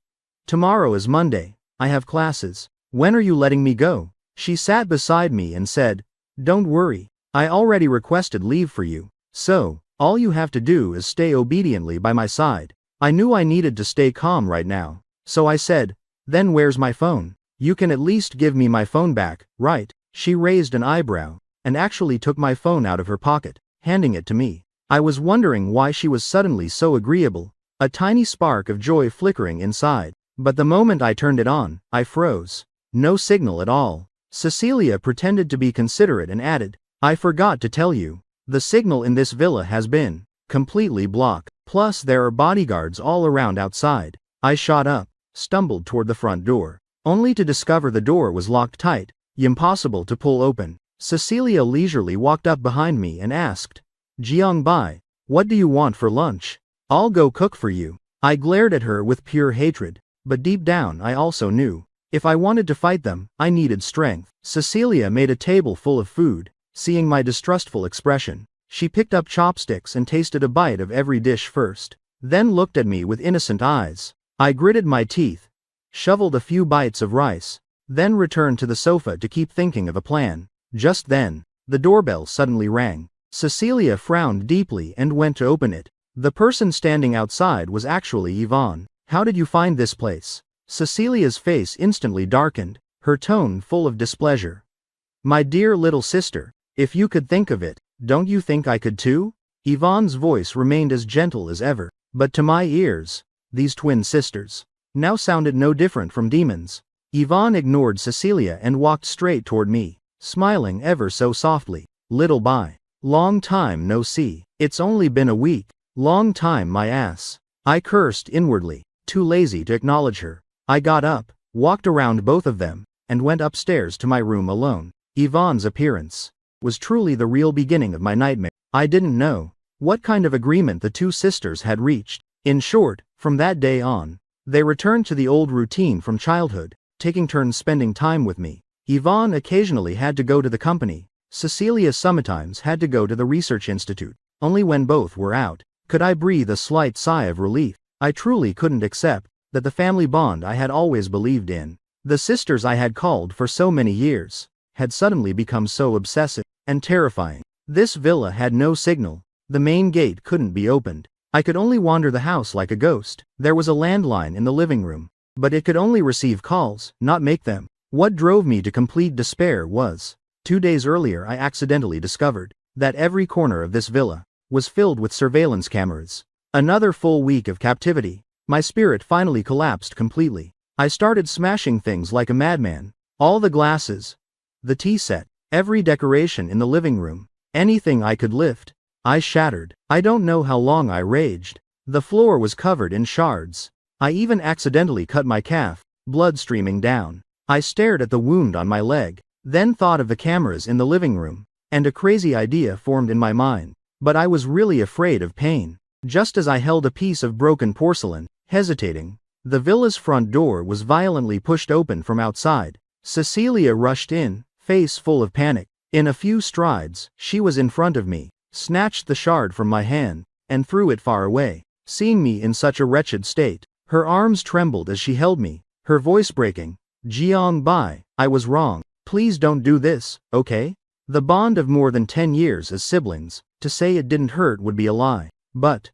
"Tomorrow is Monday. I have classes. When are you letting me go?" She sat beside me and said, "Don't worry. I already requested leave for you. So, All you have to do is stay obediently by my side. I knew I needed to stay calm right now. So I said, then where's my phone? You can at least give me my phone back, right? She raised an eyebrow, and actually took my phone out of her pocket, handing it to me. I was wondering why she was suddenly so agreeable, a tiny spark of joy flickering inside. But the moment I turned it on, I froze. No signal at all. Cecilia pretended to be considerate and added, I forgot to tell you. The signal in this villa has been completely blocked. Plus there are bodyguards all around outside. I shot up, stumbled toward the front door, only to discover the door was locked tight, impossible to pull open. Cecilia leisurely walked up behind me and asked, Jiangbai, what do you want for lunch? I'll go cook for you. I glared at her with pure hatred, but deep down I also knew, if I wanted to fight them, I needed strength. Cecilia made a table full of food. Seeing my distrustful expression, she picked up chopsticks and tasted a bite of every dish first, then looked at me with innocent eyes. I gritted my teeth, shoveled a few bites of rice, then returned to the sofa to keep thinking of a plan. Just then, the doorbell suddenly rang. Cecilia frowned deeply and went to open it. The person standing outside was actually Yvonne. How did you find this place? Cecilia's face instantly darkened, her tone full of displeasure. My dear little sister, if you could think of it, don't you think I could too? Yvonne's voice remained as gentle as ever, but to my ears, these twin sisters now sounded no different from demons. Yvonne ignored Cecilia and walked straight toward me, smiling ever so softly. Little Bai, long time no see. It's only been a week. Long time my ass. I cursed inwardly, too lazy to acknowledge her. I got up, walked around both of them, and went upstairs to my room alone. Yvonne's appearance was truly the real beginning of my nightmare. I didn't know what kind of agreement the two sisters had reached. In short, from that day on, they returned to the old routine from childhood, taking turns spending time with me. Yvonne occasionally had to go to the company. Cecilia sometimes had to go to the research institute. Only when both were out could I breathe a slight sigh of relief. I truly couldn't accept that the family bond I had always believed in, the sisters I had called for so many years, had suddenly become so obsessive and terrifying. This villa had no signal. The main gate couldn't be opened. I could only wander the house like a ghost. There was a landline in the living room, but it could only receive calls, not make them. What drove me to complete despair was, 2 days earlier I accidentally discovered that every corner of this villa was filled with surveillance cameras. Another full week of captivity. My spirit finally collapsed completely. I started smashing things like a madman. All the glasses, the tea set, every decoration in the living room, anything I could lift, I shattered. I don't know how long I raged. The floor was covered in shards. I even accidentally cut my calf, blood streaming down. I stared at the wound on my leg, then thought of the cameras in the living room, and a crazy idea formed in my mind. But I was really afraid of pain. Just as I held a piece of broken porcelain, hesitating, the villa's front door was violently pushed open from outside. Cecilia rushed in, face full of panic. In a few strides, she was in front of me, snatched the shard from my hand, and threw it far away. Seeing me in such a wretched state, her arms trembled as she held me, her voice breaking. Jiang Bai, I was wrong. Please don't do this, okay? The bond of more than 10 years as siblings, to say it didn't hurt would be a lie. But,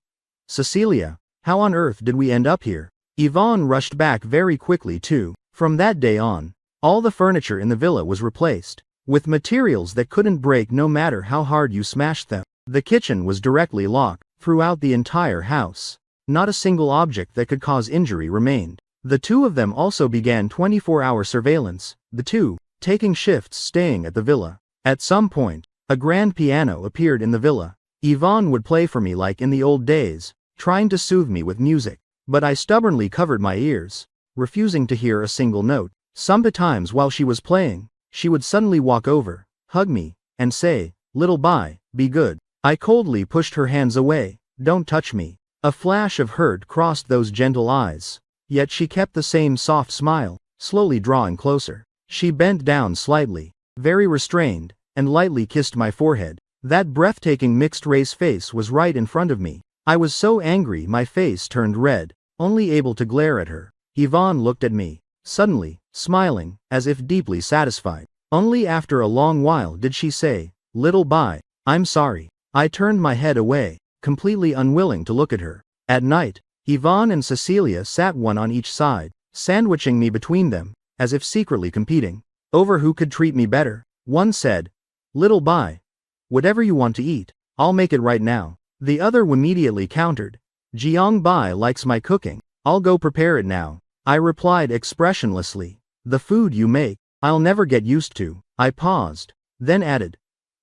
Cecilia, how on earth did we end up here? Yvonne rushed back very quickly too. From that day on, all the furniture in the villa was replaced with materials that couldn't break no matter how hard you smashed them. The kitchen was directly locked throughout the entire house. Not a single object that could cause injury remained. The two of them also began 24-hour surveillance, the two taking shifts staying at the villa. At some point, a grand piano appeared in the villa. Yvonne would play for me like in the old days, trying to soothe me with music, but I stubbornly covered my ears, refusing to hear a single note. Sometimes while she was playing, she would suddenly walk over, hug me, and say, "Little Bai, be good." I coldly pushed her hands away. "Don't touch me." A flash of hurt crossed those gentle eyes, yet she kept the same soft smile, slowly drawing closer. She bent down slightly, very restrained, and lightly kissed my forehead. That breathtaking mixed-race face was right in front of me. I was so angry my face turned red, only able to glare at her. Yvonne looked at me, suddenly, smiling, as if deeply satisfied. Only after a long while did she say, "Little Bai, I'm sorry." I turned my head away, completely unwilling to look at her. At night, Yvonne and Cecilia sat one on each side, sandwiching me between them, as if secretly competing over who could treat me better. One said, "Little Bai, whatever you want to eat, I'll make it right now." The other immediately countered, "Jiang Bai likes my cooking, I'll go prepare it now." I replied expressionlessly, "The food you make, I'll never get used to." I paused, then added,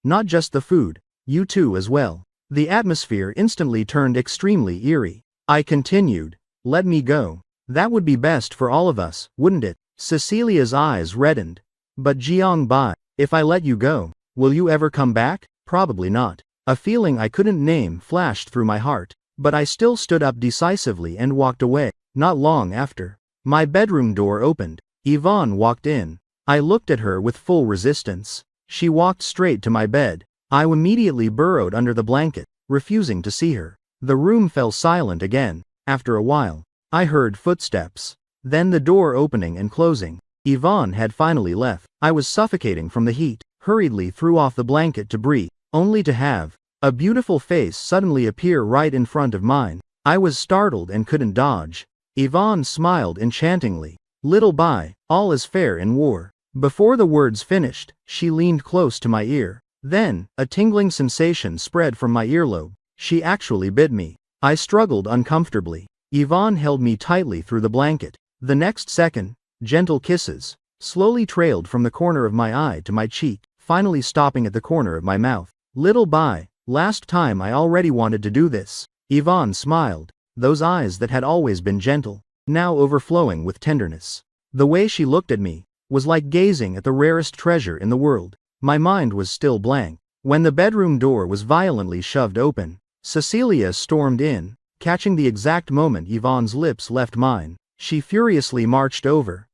"Not just the food, you too as well." The atmosphere instantly turned extremely eerie. I continued, "Let me go. That would be best for all of us, wouldn't it?" Cecilia's eyes reddened. "But Jiang Bai, if I let you go, will you ever come back?" "Probably not." A feeling I couldn't name flashed through my heart, but I still stood up decisively and walked away. Not long after, my bedroom door opened. Yvonne walked in. I looked at her with full resistance. She walked straight to my bed. I immediately burrowed under the blanket, refusing to see her. The room fell silent again. After a while, I heard footsteps, then the door opening and closing. Yvonne had finally left. I was suffocating from the heat, hurriedly threw off the blanket to breathe, only to have a beautiful face suddenly appear right in front of mine. I was startled and couldn't dodge. Yvonne smiled enchantingly. "Little Bai, all is fair in war." Before the words finished, she leaned close to my ear. Then, a tingling sensation spread from my earlobe. She actually bit me. I struggled uncomfortably. Yvonne held me tightly through the blanket. The next second, gentle kisses slowly trailed from the corner of my eye to my cheek, finally stopping at the corner of my mouth. "Little Bai, last time I already wanted to do this." Yvonne smiled, those eyes that had always been gentle, now overflowing with tenderness. The way she looked at me was like gazing at the rarest treasure in the world. My mind was still blank. When the bedroom door was violently shoved open, Cecilia stormed in, catching the exact moment Yvonne's lips left mine. She furiously marched over,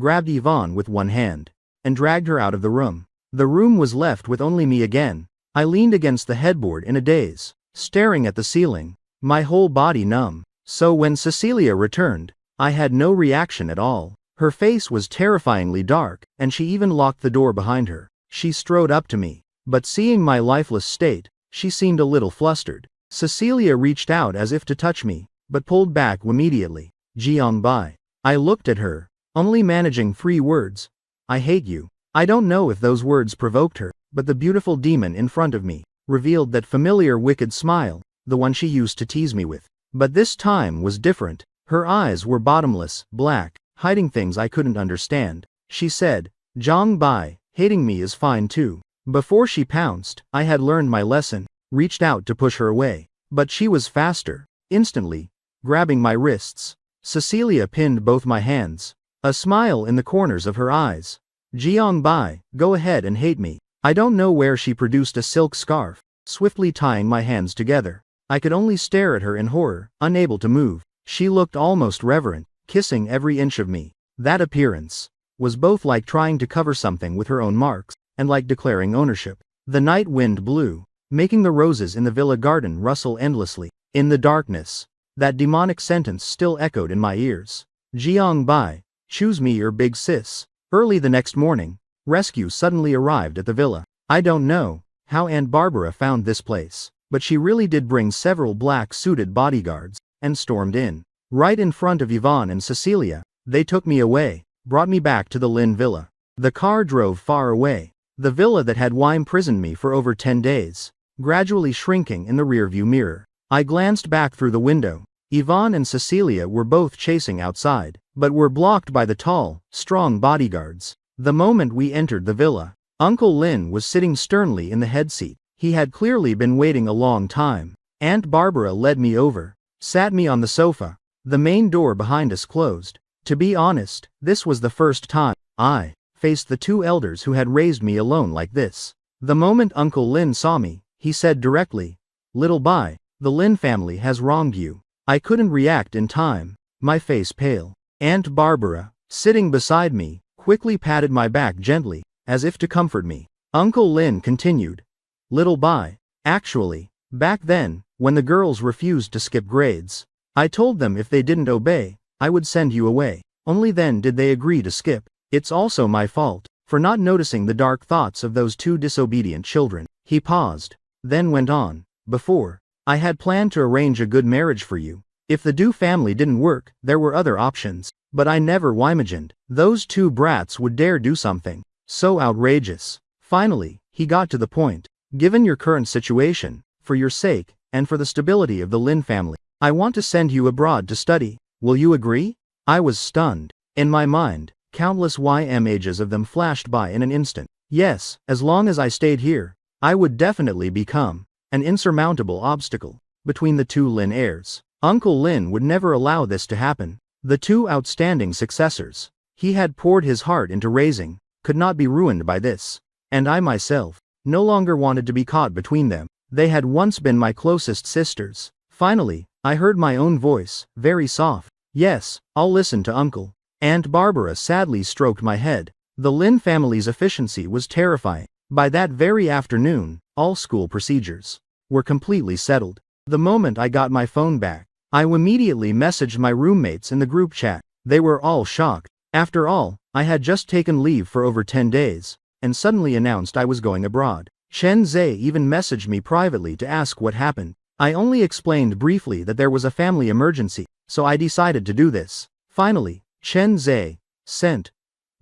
grabbed Yvonne with one hand, and dragged her out of the room. The room was left with only me again. I leaned against the headboard in a daze, staring at the ceiling, my whole body numb. So when Cecilia returned, I had no reaction at all. Her face was terrifyingly dark, and she even locked the door behind her. She strode up to me, but seeing my lifeless state, she seemed a little flustered. Cecilia reached out as if to touch me, but pulled back immediately. "Jiang Bai." I looked at her, only managing 3 words. "I hate you." I don't know if those words provoked her, but the beautiful demon in front of me revealed that familiar wicked smile, the one she used to tease me with. But this time was different. Her eyes were bottomless, black, hiding things I couldn't understand. She said, "Jiang Bai, hating me is fine too." Before she pounced, I had learned my lesson, reached out to push her away. But she was faster, instantly, grabbing my wrists. Cecilia pinned both my hands, a smile in the corners of her eyes. "Jiang Bai, go ahead and hate me." I don't know where she produced a silk scarf, swiftly tying my hands together. I could only stare at her in horror, unable to move. She looked almost reverent, kissing every inch of me. That appearance was both like trying to cover something with her own marks, and like declaring ownership. The night wind blew, making the roses in the villa garden rustle endlessly. In the darkness, that demonic sentence still echoed in my ears. "Jiang Bai, choose me your big sis." Early the next morning, rescue suddenly arrived at the villa. I don't know how Aunt Barbara found this place, but she really did bring several black-suited bodyguards, and stormed in. Right in front of Yvonne and Cecilia, they took me away, brought me back to the Lin villa. The car drove far away, the villa that had imprisoned me for over 10 days, gradually shrinking in the rearview mirror. I glanced back through the window. Yvonne and Cecilia were both chasing outside, but were blocked by the tall, strong bodyguards. The moment we entered the villa, Uncle Lin was sitting sternly in the headseat. He had clearly been waiting a long time. Aunt Barbara led me over, sat me on the sofa. The main door behind us closed. To be honest, this was the first time I faced the 2 elders who had raised me alone like this. The moment Uncle Lin saw me, he said directly, "Little Bai, the Lin family has wronged you." I couldn't react in time, my face pale. Aunt Barbara, sitting beside me, quickly patted my back gently, as if to comfort me. Uncle Lin continued, "Little Bai, actually, back then, when the girls refused to skip grades, I told them if they didn't obey, I would send you away. Only then did they agree to skip. It's also my fault for not noticing the dark thoughts of those 2 disobedient children." He paused, then went on, "Before I had planned to arrange a good marriage for you. If the Du family didn't work, there were other options. But I never imagined those two brats would dare do something so outrageous. Finally, he got to the point. Given your current situation, for your sake, and for the stability of the Lin family, I want to send you abroad to study. Will you agree? I was stunned. In my mind, countless images of them flashed by in an instant. Yes, as long as I stayed here, I would definitely become an insurmountable obstacle between the two Lin heirs. Uncle Lin would never allow this to happen. The two outstanding successors he had poured his heart into raising could not be ruined by this. And I myself no longer wanted to be caught between them. They had once been my closest sisters. Finally, I heard my own voice, very soft. Yes, I'll listen to Uncle. Aunt Barbara sadly stroked my head. The Lin family's efficiency was terrifying. By that very afternoon, all school procedures were completely settled. The moment I got my phone back, I immediately messaged my roommates in the group chat. They were all shocked. After all, I had just taken leave for over 10 days, and suddenly announced I was going abroad. Chen Zhe even messaged me privately to ask what happened. I only explained briefly that there was a family emergency, so I decided to do this. Finally, Chen Zhe sent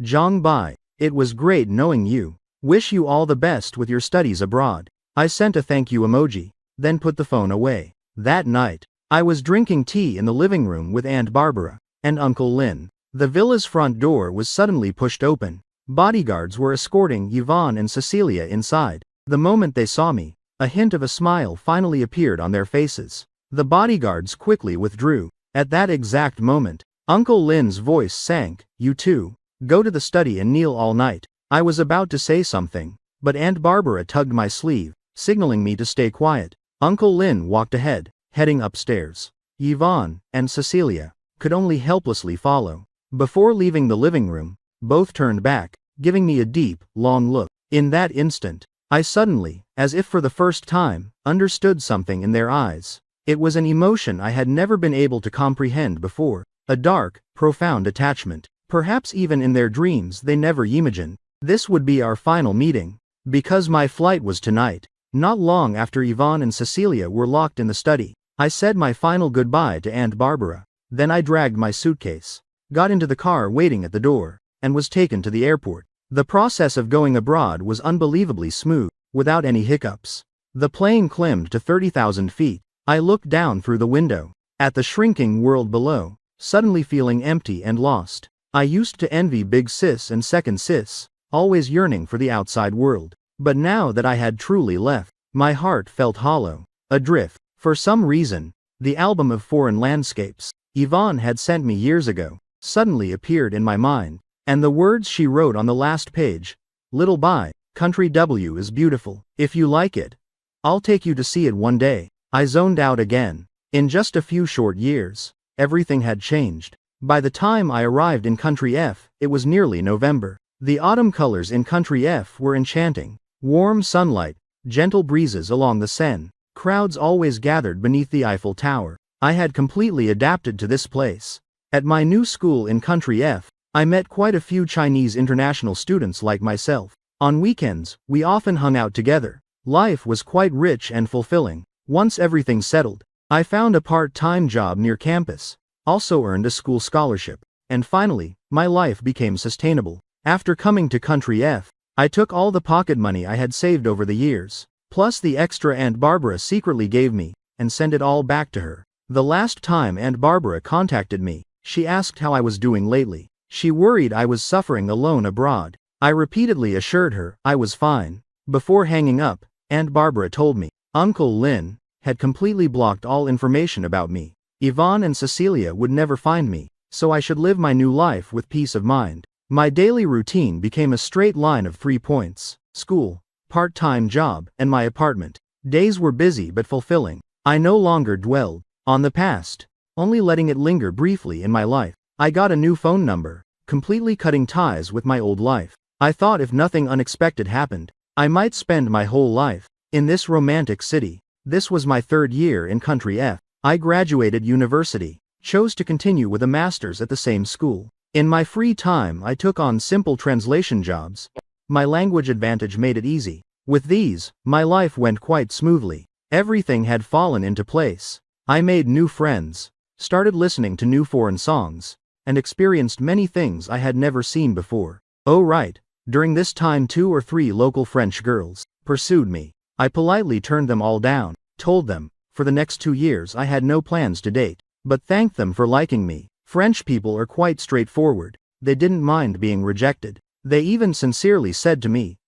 Zhang Bai. It was great knowing you. Wish you all the best with your studies abroad. I sent a thank you emoji, then put the phone away. That night, I was drinking tea in the living room with Aunt Barbara and Uncle Lin. The villa's front door was suddenly pushed open. Bodyguards were escorting Yvonne and Cecilia inside. The moment they saw me, a hint of a smile finally appeared on their faces. The bodyguards quickly withdrew. At that exact moment, Uncle Lin's voice sank. You two, go to the study and kneel all night. I was about to say something, but Aunt Barbara tugged my sleeve, signaling me to stay quiet. Uncle Lin walked ahead, heading upstairs. Yvonne and Cecilia could only helplessly follow. Before leaving the living room, both turned back, giving me a deep, long look. In that instant, I suddenly, as if for the first time, understood something in their eyes. It was an emotion I had never been able to comprehend before. A dark, profound attachment. Perhaps even in their dreams they never imagined this would be our final meeting. Because my flight was tonight, not long after Yvonne and Cecilia were locked in the study, I said my final goodbye to Aunt Barbara. Then I dragged my suitcase, got into the car waiting at the door, and was taken to the airport. The process of going abroad was unbelievably smooth, without any hiccups. The plane climbed to 30,000 feet. I looked down through the window, at the shrinking world below, suddenly feeling empty and lost. I used to envy Big Sis and Second Sis, always yearning for the outside world. But now that I had truly left, my heart felt hollow, adrift. For some reason, the album of foreign landscapes Yvonne had sent me years ago suddenly appeared in my mind, and the words she wrote on the last page, "Little Bai, Country W is beautiful. If you like it, I'll take you to see it one day." I zoned out again. In just a few short years, everything had changed. By the time I arrived in Country F, it was nearly November. The autumn colors in Country F were enchanting. Warm sunlight, gentle breezes along the Seine, crowds always gathered beneath the Eiffel Tower. I had completely adapted to this place. At my new school in Country F, I met quite a few Chinese international students like myself. On weekends, we often hung out together. Life was quite rich and fulfilling. Once everything settled, I found a part-time job near campus, also earned a school scholarship, and finally, my life became sustainable. After coming to Country F, I took all the pocket money I had saved over the years, plus the extra Aunt Barbara secretly gave me, and sent it all back to her. The last time Aunt Barbara contacted me, she asked how I was doing lately. She worried I was suffering alone abroad. I repeatedly assured her I was fine. Before hanging up, Aunt Barbara told me Uncle Lin had completely blocked all information about me. Yvonne and Cecilia would never find me, so I should live my new life with peace of mind. My daily routine became a straight line of 3 points: school, part-time job, and my apartment. Days were busy but fulfilling. I no longer dwelled on the past, only letting it linger briefly in my life. I got a new phone number, completely cutting ties with my old life. I thought if nothing unexpected happened, I might spend my whole life in this romantic city. This was my 3rd year in Country F. I graduated university, chose to continue with a master's at the same school. In my free time I took on simple translation jobs. My language advantage made it easy. With these, my life went quite smoothly. Everything had fallen into place. I made new friends, started listening to new foreign songs, and experienced many things I had never seen before. Oh right, during this time 2 or 3 local French girls pursued me. I politely turned them all down, told them, for the next 2 years I had no plans to date, but thanked them for liking me. French people are quite straightforward. They didn't mind being rejected. They even sincerely said to me,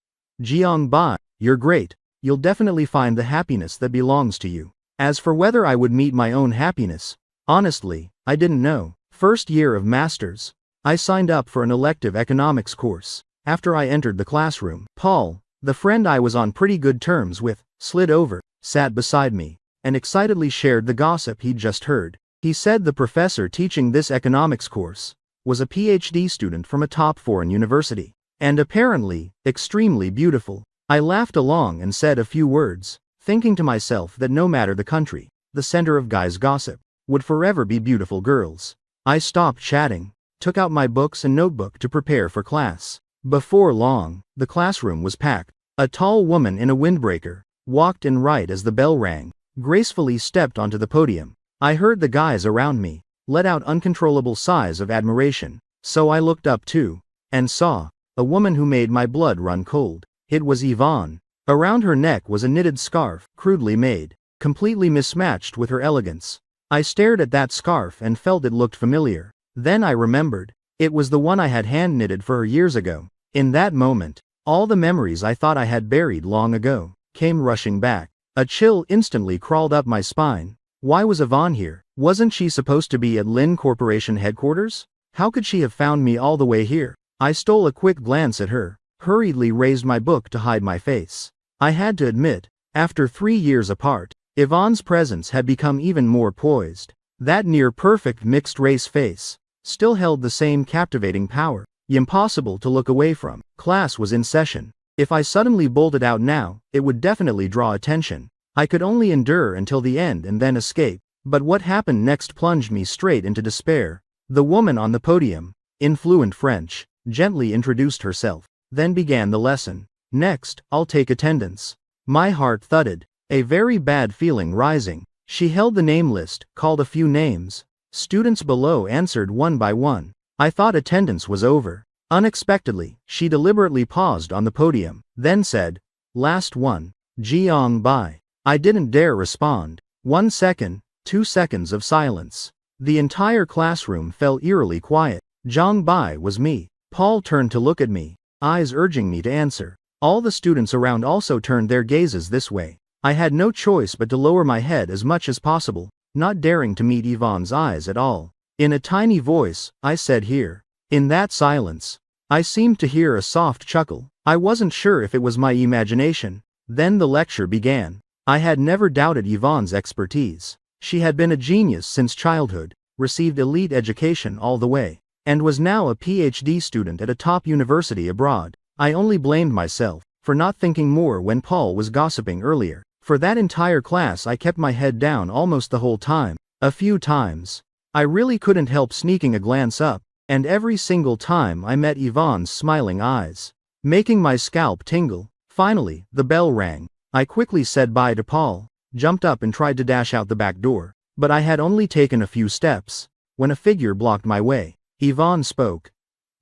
"Jiang Bai, you're great. You'll definitely find the happiness that belongs to you." As for whether I would meet my own happiness, honestly, I didn't know. First year of masters, I signed up for an elective economics course. After I entered the classroom, Paul, the friend I was on pretty good terms with, slid over, sat beside me, and excitedly shared the gossip he'd just heard. He said the professor teaching this economics course was a PhD student from a top foreign university, and apparently, extremely beautiful. I laughed along and said a few words, thinking to myself that no matter the country, the center of guys' gossip would forever be beautiful girls. I stopped chatting, took out my books and notebook to prepare for class. Before long, the classroom was packed. A tall woman in a windbreaker walked in right as the bell rang, gracefully stepped onto the podium. I heard the guys around me let out uncontrollable sighs of admiration, so I looked up too, and saw a woman who made my blood run cold. It was Yvonne. Around her neck was a knitted scarf, crudely made, completely mismatched with her elegance. I stared at that scarf and felt it looked familiar. Then I remembered. It was the one I had hand-knitted for her years ago. In that moment, all the memories I thought I had buried long ago came rushing back. A chill instantly crawled up my spine. Why was Yvonne here? Wasn't she supposed to be at Lin Corporation headquarters? How could she have found me all the way here? I stole a quick glance at her, hurriedly raised my book to hide my face. I had to admit, after 3 years apart, Yvonne's presence had become even more poised. That near-perfect mixed-race face still held the same captivating power, impossible to look away from. Class was in session. If I suddenly bolted out now, it would definitely draw attention. I could only endure until the end and then escape. But what happened next plunged me straight into despair. The woman on the podium, in fluent French, gently introduced herself, then began the lesson. "Next, I'll take attendance." My heart thudded, a very bad feeling rising. She held the name list, called a few names. Students below answered one by one. I thought attendance was over. Unexpectedly, she deliberately paused on the podium, then said, "Last one, Jiang Bai." I didn't dare respond. 1 second, 2 seconds of silence. The entire classroom fell eerily quiet. Jiang Bai was me. Paul turned to look at me, eyes urging me to answer. All the students around also turned their gazes this way. I had no choice but to lower my head as much as possible, not daring to meet Yvonne's eyes at all. In a tiny voice, I said, "Here." In that silence, I seemed to hear a soft chuckle. I wasn't sure if it was my imagination. Then the lecture began. I had never doubted Yvonne's expertise. She had been a genius since childhood, received elite education all the way, and was now a PhD student at a top university abroad. I only blamed myself for not thinking more when Paul was gossiping earlier. For that entire class I kept my head down almost the whole time. A few times, I really couldn't help sneaking a glance up, and every single time I met Yvonne's smiling eyes, making my scalp tingle. Finally, the bell rang. I quickly said bye to Paul, jumped up and tried to dash out the back door, but I had only taken a few steps when a figure blocked my way. Yvonne spoke.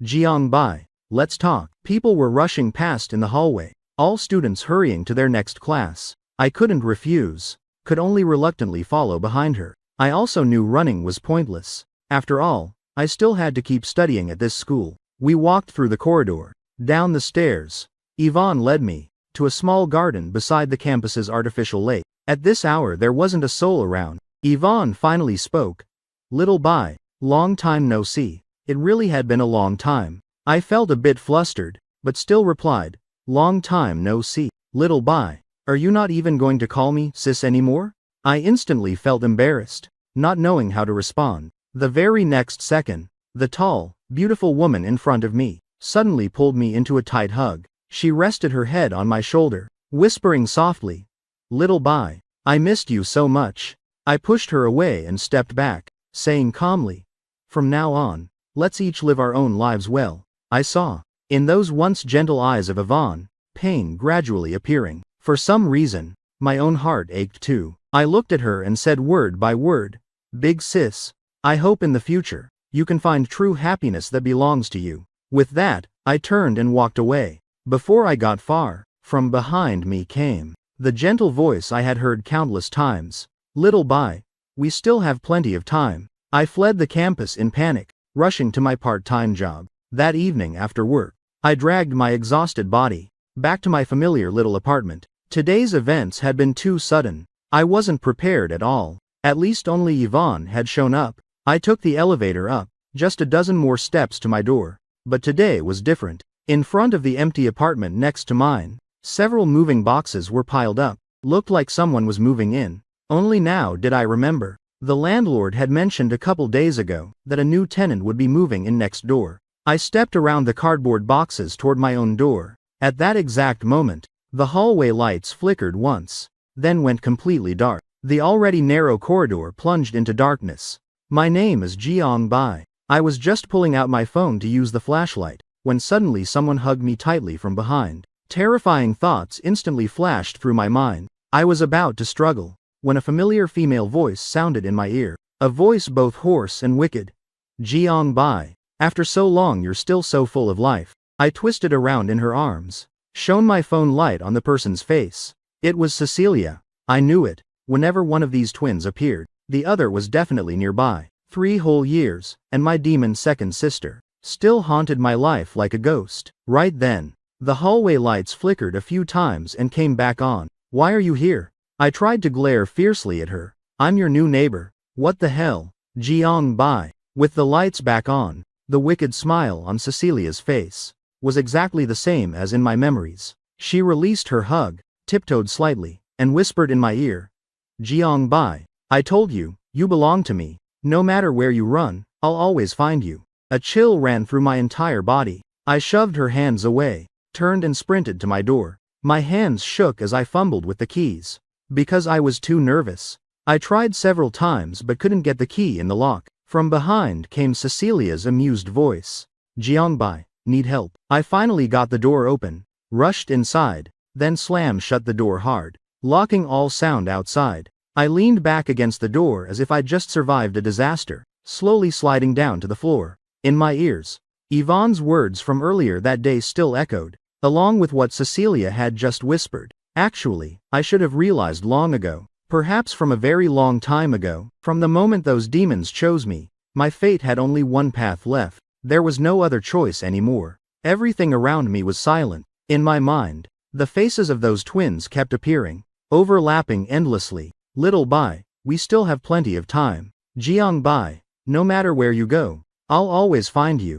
"Jiang Bai, let's talk." People were rushing past in the hallway, all students hurrying to their next class. I couldn't refuse, could only reluctantly follow behind her. I also knew running was pointless. After all, I still had to keep studying at this school. We walked through the corridor, down the stairs. Yvonne led me to a small garden beside the campus's artificial lake. At this hour there wasn't a soul around. Yvonne finally spoke. "Little Bai, long time no see." It really had been a long time. I felt a bit flustered, but still replied, "Long time no see. Little Bai, are you not even going to call me sis anymore?" I instantly felt embarrassed, not knowing how to respond. The very next second, the tall, beautiful woman in front of me suddenly pulled me into a tight hug. She rested her head on my shoulder, whispering softly, "Little Bai, I missed you so much." I pushed her away and stepped back, saying calmly, "From now on, let's each live our own lives well." I saw, in those once gentle eyes of Yvonne, pain gradually appearing. For some reason, My own heart ached too. I looked at her and said word by word, "Big sis, I hope in the future, you can find true happiness that belongs to you." With that, I turned and walked away. Before I got far, from behind me came the gentle voice I had heard countless times. "Little Bai, we still have plenty of time." I fled the campus in panic, rushing to my part-time job. That evening after work, I dragged my exhausted body back to my familiar little apartment. Today's events had been too sudden. I wasn't prepared at all. At least only Yvonne had shown up. I took the elevator up, just a dozen more steps to my door. But today was different. In front of the empty apartment next to mine, several moving boxes were piled up. Looked like someone was moving in. Only now did I remember. The landlord had mentioned a couple days ago that a new tenant would be moving in next door. I stepped around the cardboard boxes toward my own door. At that exact moment, the hallway lights flickered once, then went completely dark. The already narrow corridor plunged into darkness. "My name is Jiang Bai." I was just pulling out my phone to use the flashlight, when suddenly someone hugged me tightly from behind. Terrifying thoughts instantly flashed through my mind. I was about to struggle, when a familiar female voice sounded in my ear. A voice both hoarse and wicked. "Jiang Bai, after so long you're still so full of life." I twisted around in her arms, shone my phone light on the person's face. It was Cecilia. I knew it. Whenever one of these twins appeared, the other was definitely nearby. 3 whole years, and my demon second sister still haunted my life like a ghost. Right then, the hallway lights flickered a few times and came back on. "Why are you here?" I tried to glare fiercely at her. "I'm your new neighbor." "What the hell?" Jiang Bai. With the lights back on, the wicked smile on Cecilia's face was exactly the same as in my memories. She released her hug, tiptoed slightly, and whispered in my ear, "Jiang Bai, I told you, you belong to me. No matter where you run, I'll always find you." A chill ran through my entire body. I shoved her hands away, turned and sprinted to my door. My hands shook as I fumbled with the keys. Because I was too nervous. I tried several times but couldn't get the key in the lock. From behind came Cecilia's amused voice. "Jiang Bai, need help?" I finally got the door open, rushed inside, then slammed shut the door hard, locking all sound outside. I leaned back against the door as if I'd just survived a disaster, slowly sliding down to the floor. In my ears, Yvonne's words from earlier that day still echoed, along with what Cecilia had just whispered. Actually, I should have realized long ago, perhaps from a very long time ago, from the moment those demons chose me, my fate had only one path left. There was no other choice anymore. Everything around me was silent. In my mind, the faces of those twins kept appearing, overlapping endlessly. "Little Bai, we still have plenty of time. Jiang Bai, no matter where you go, I'll always find you."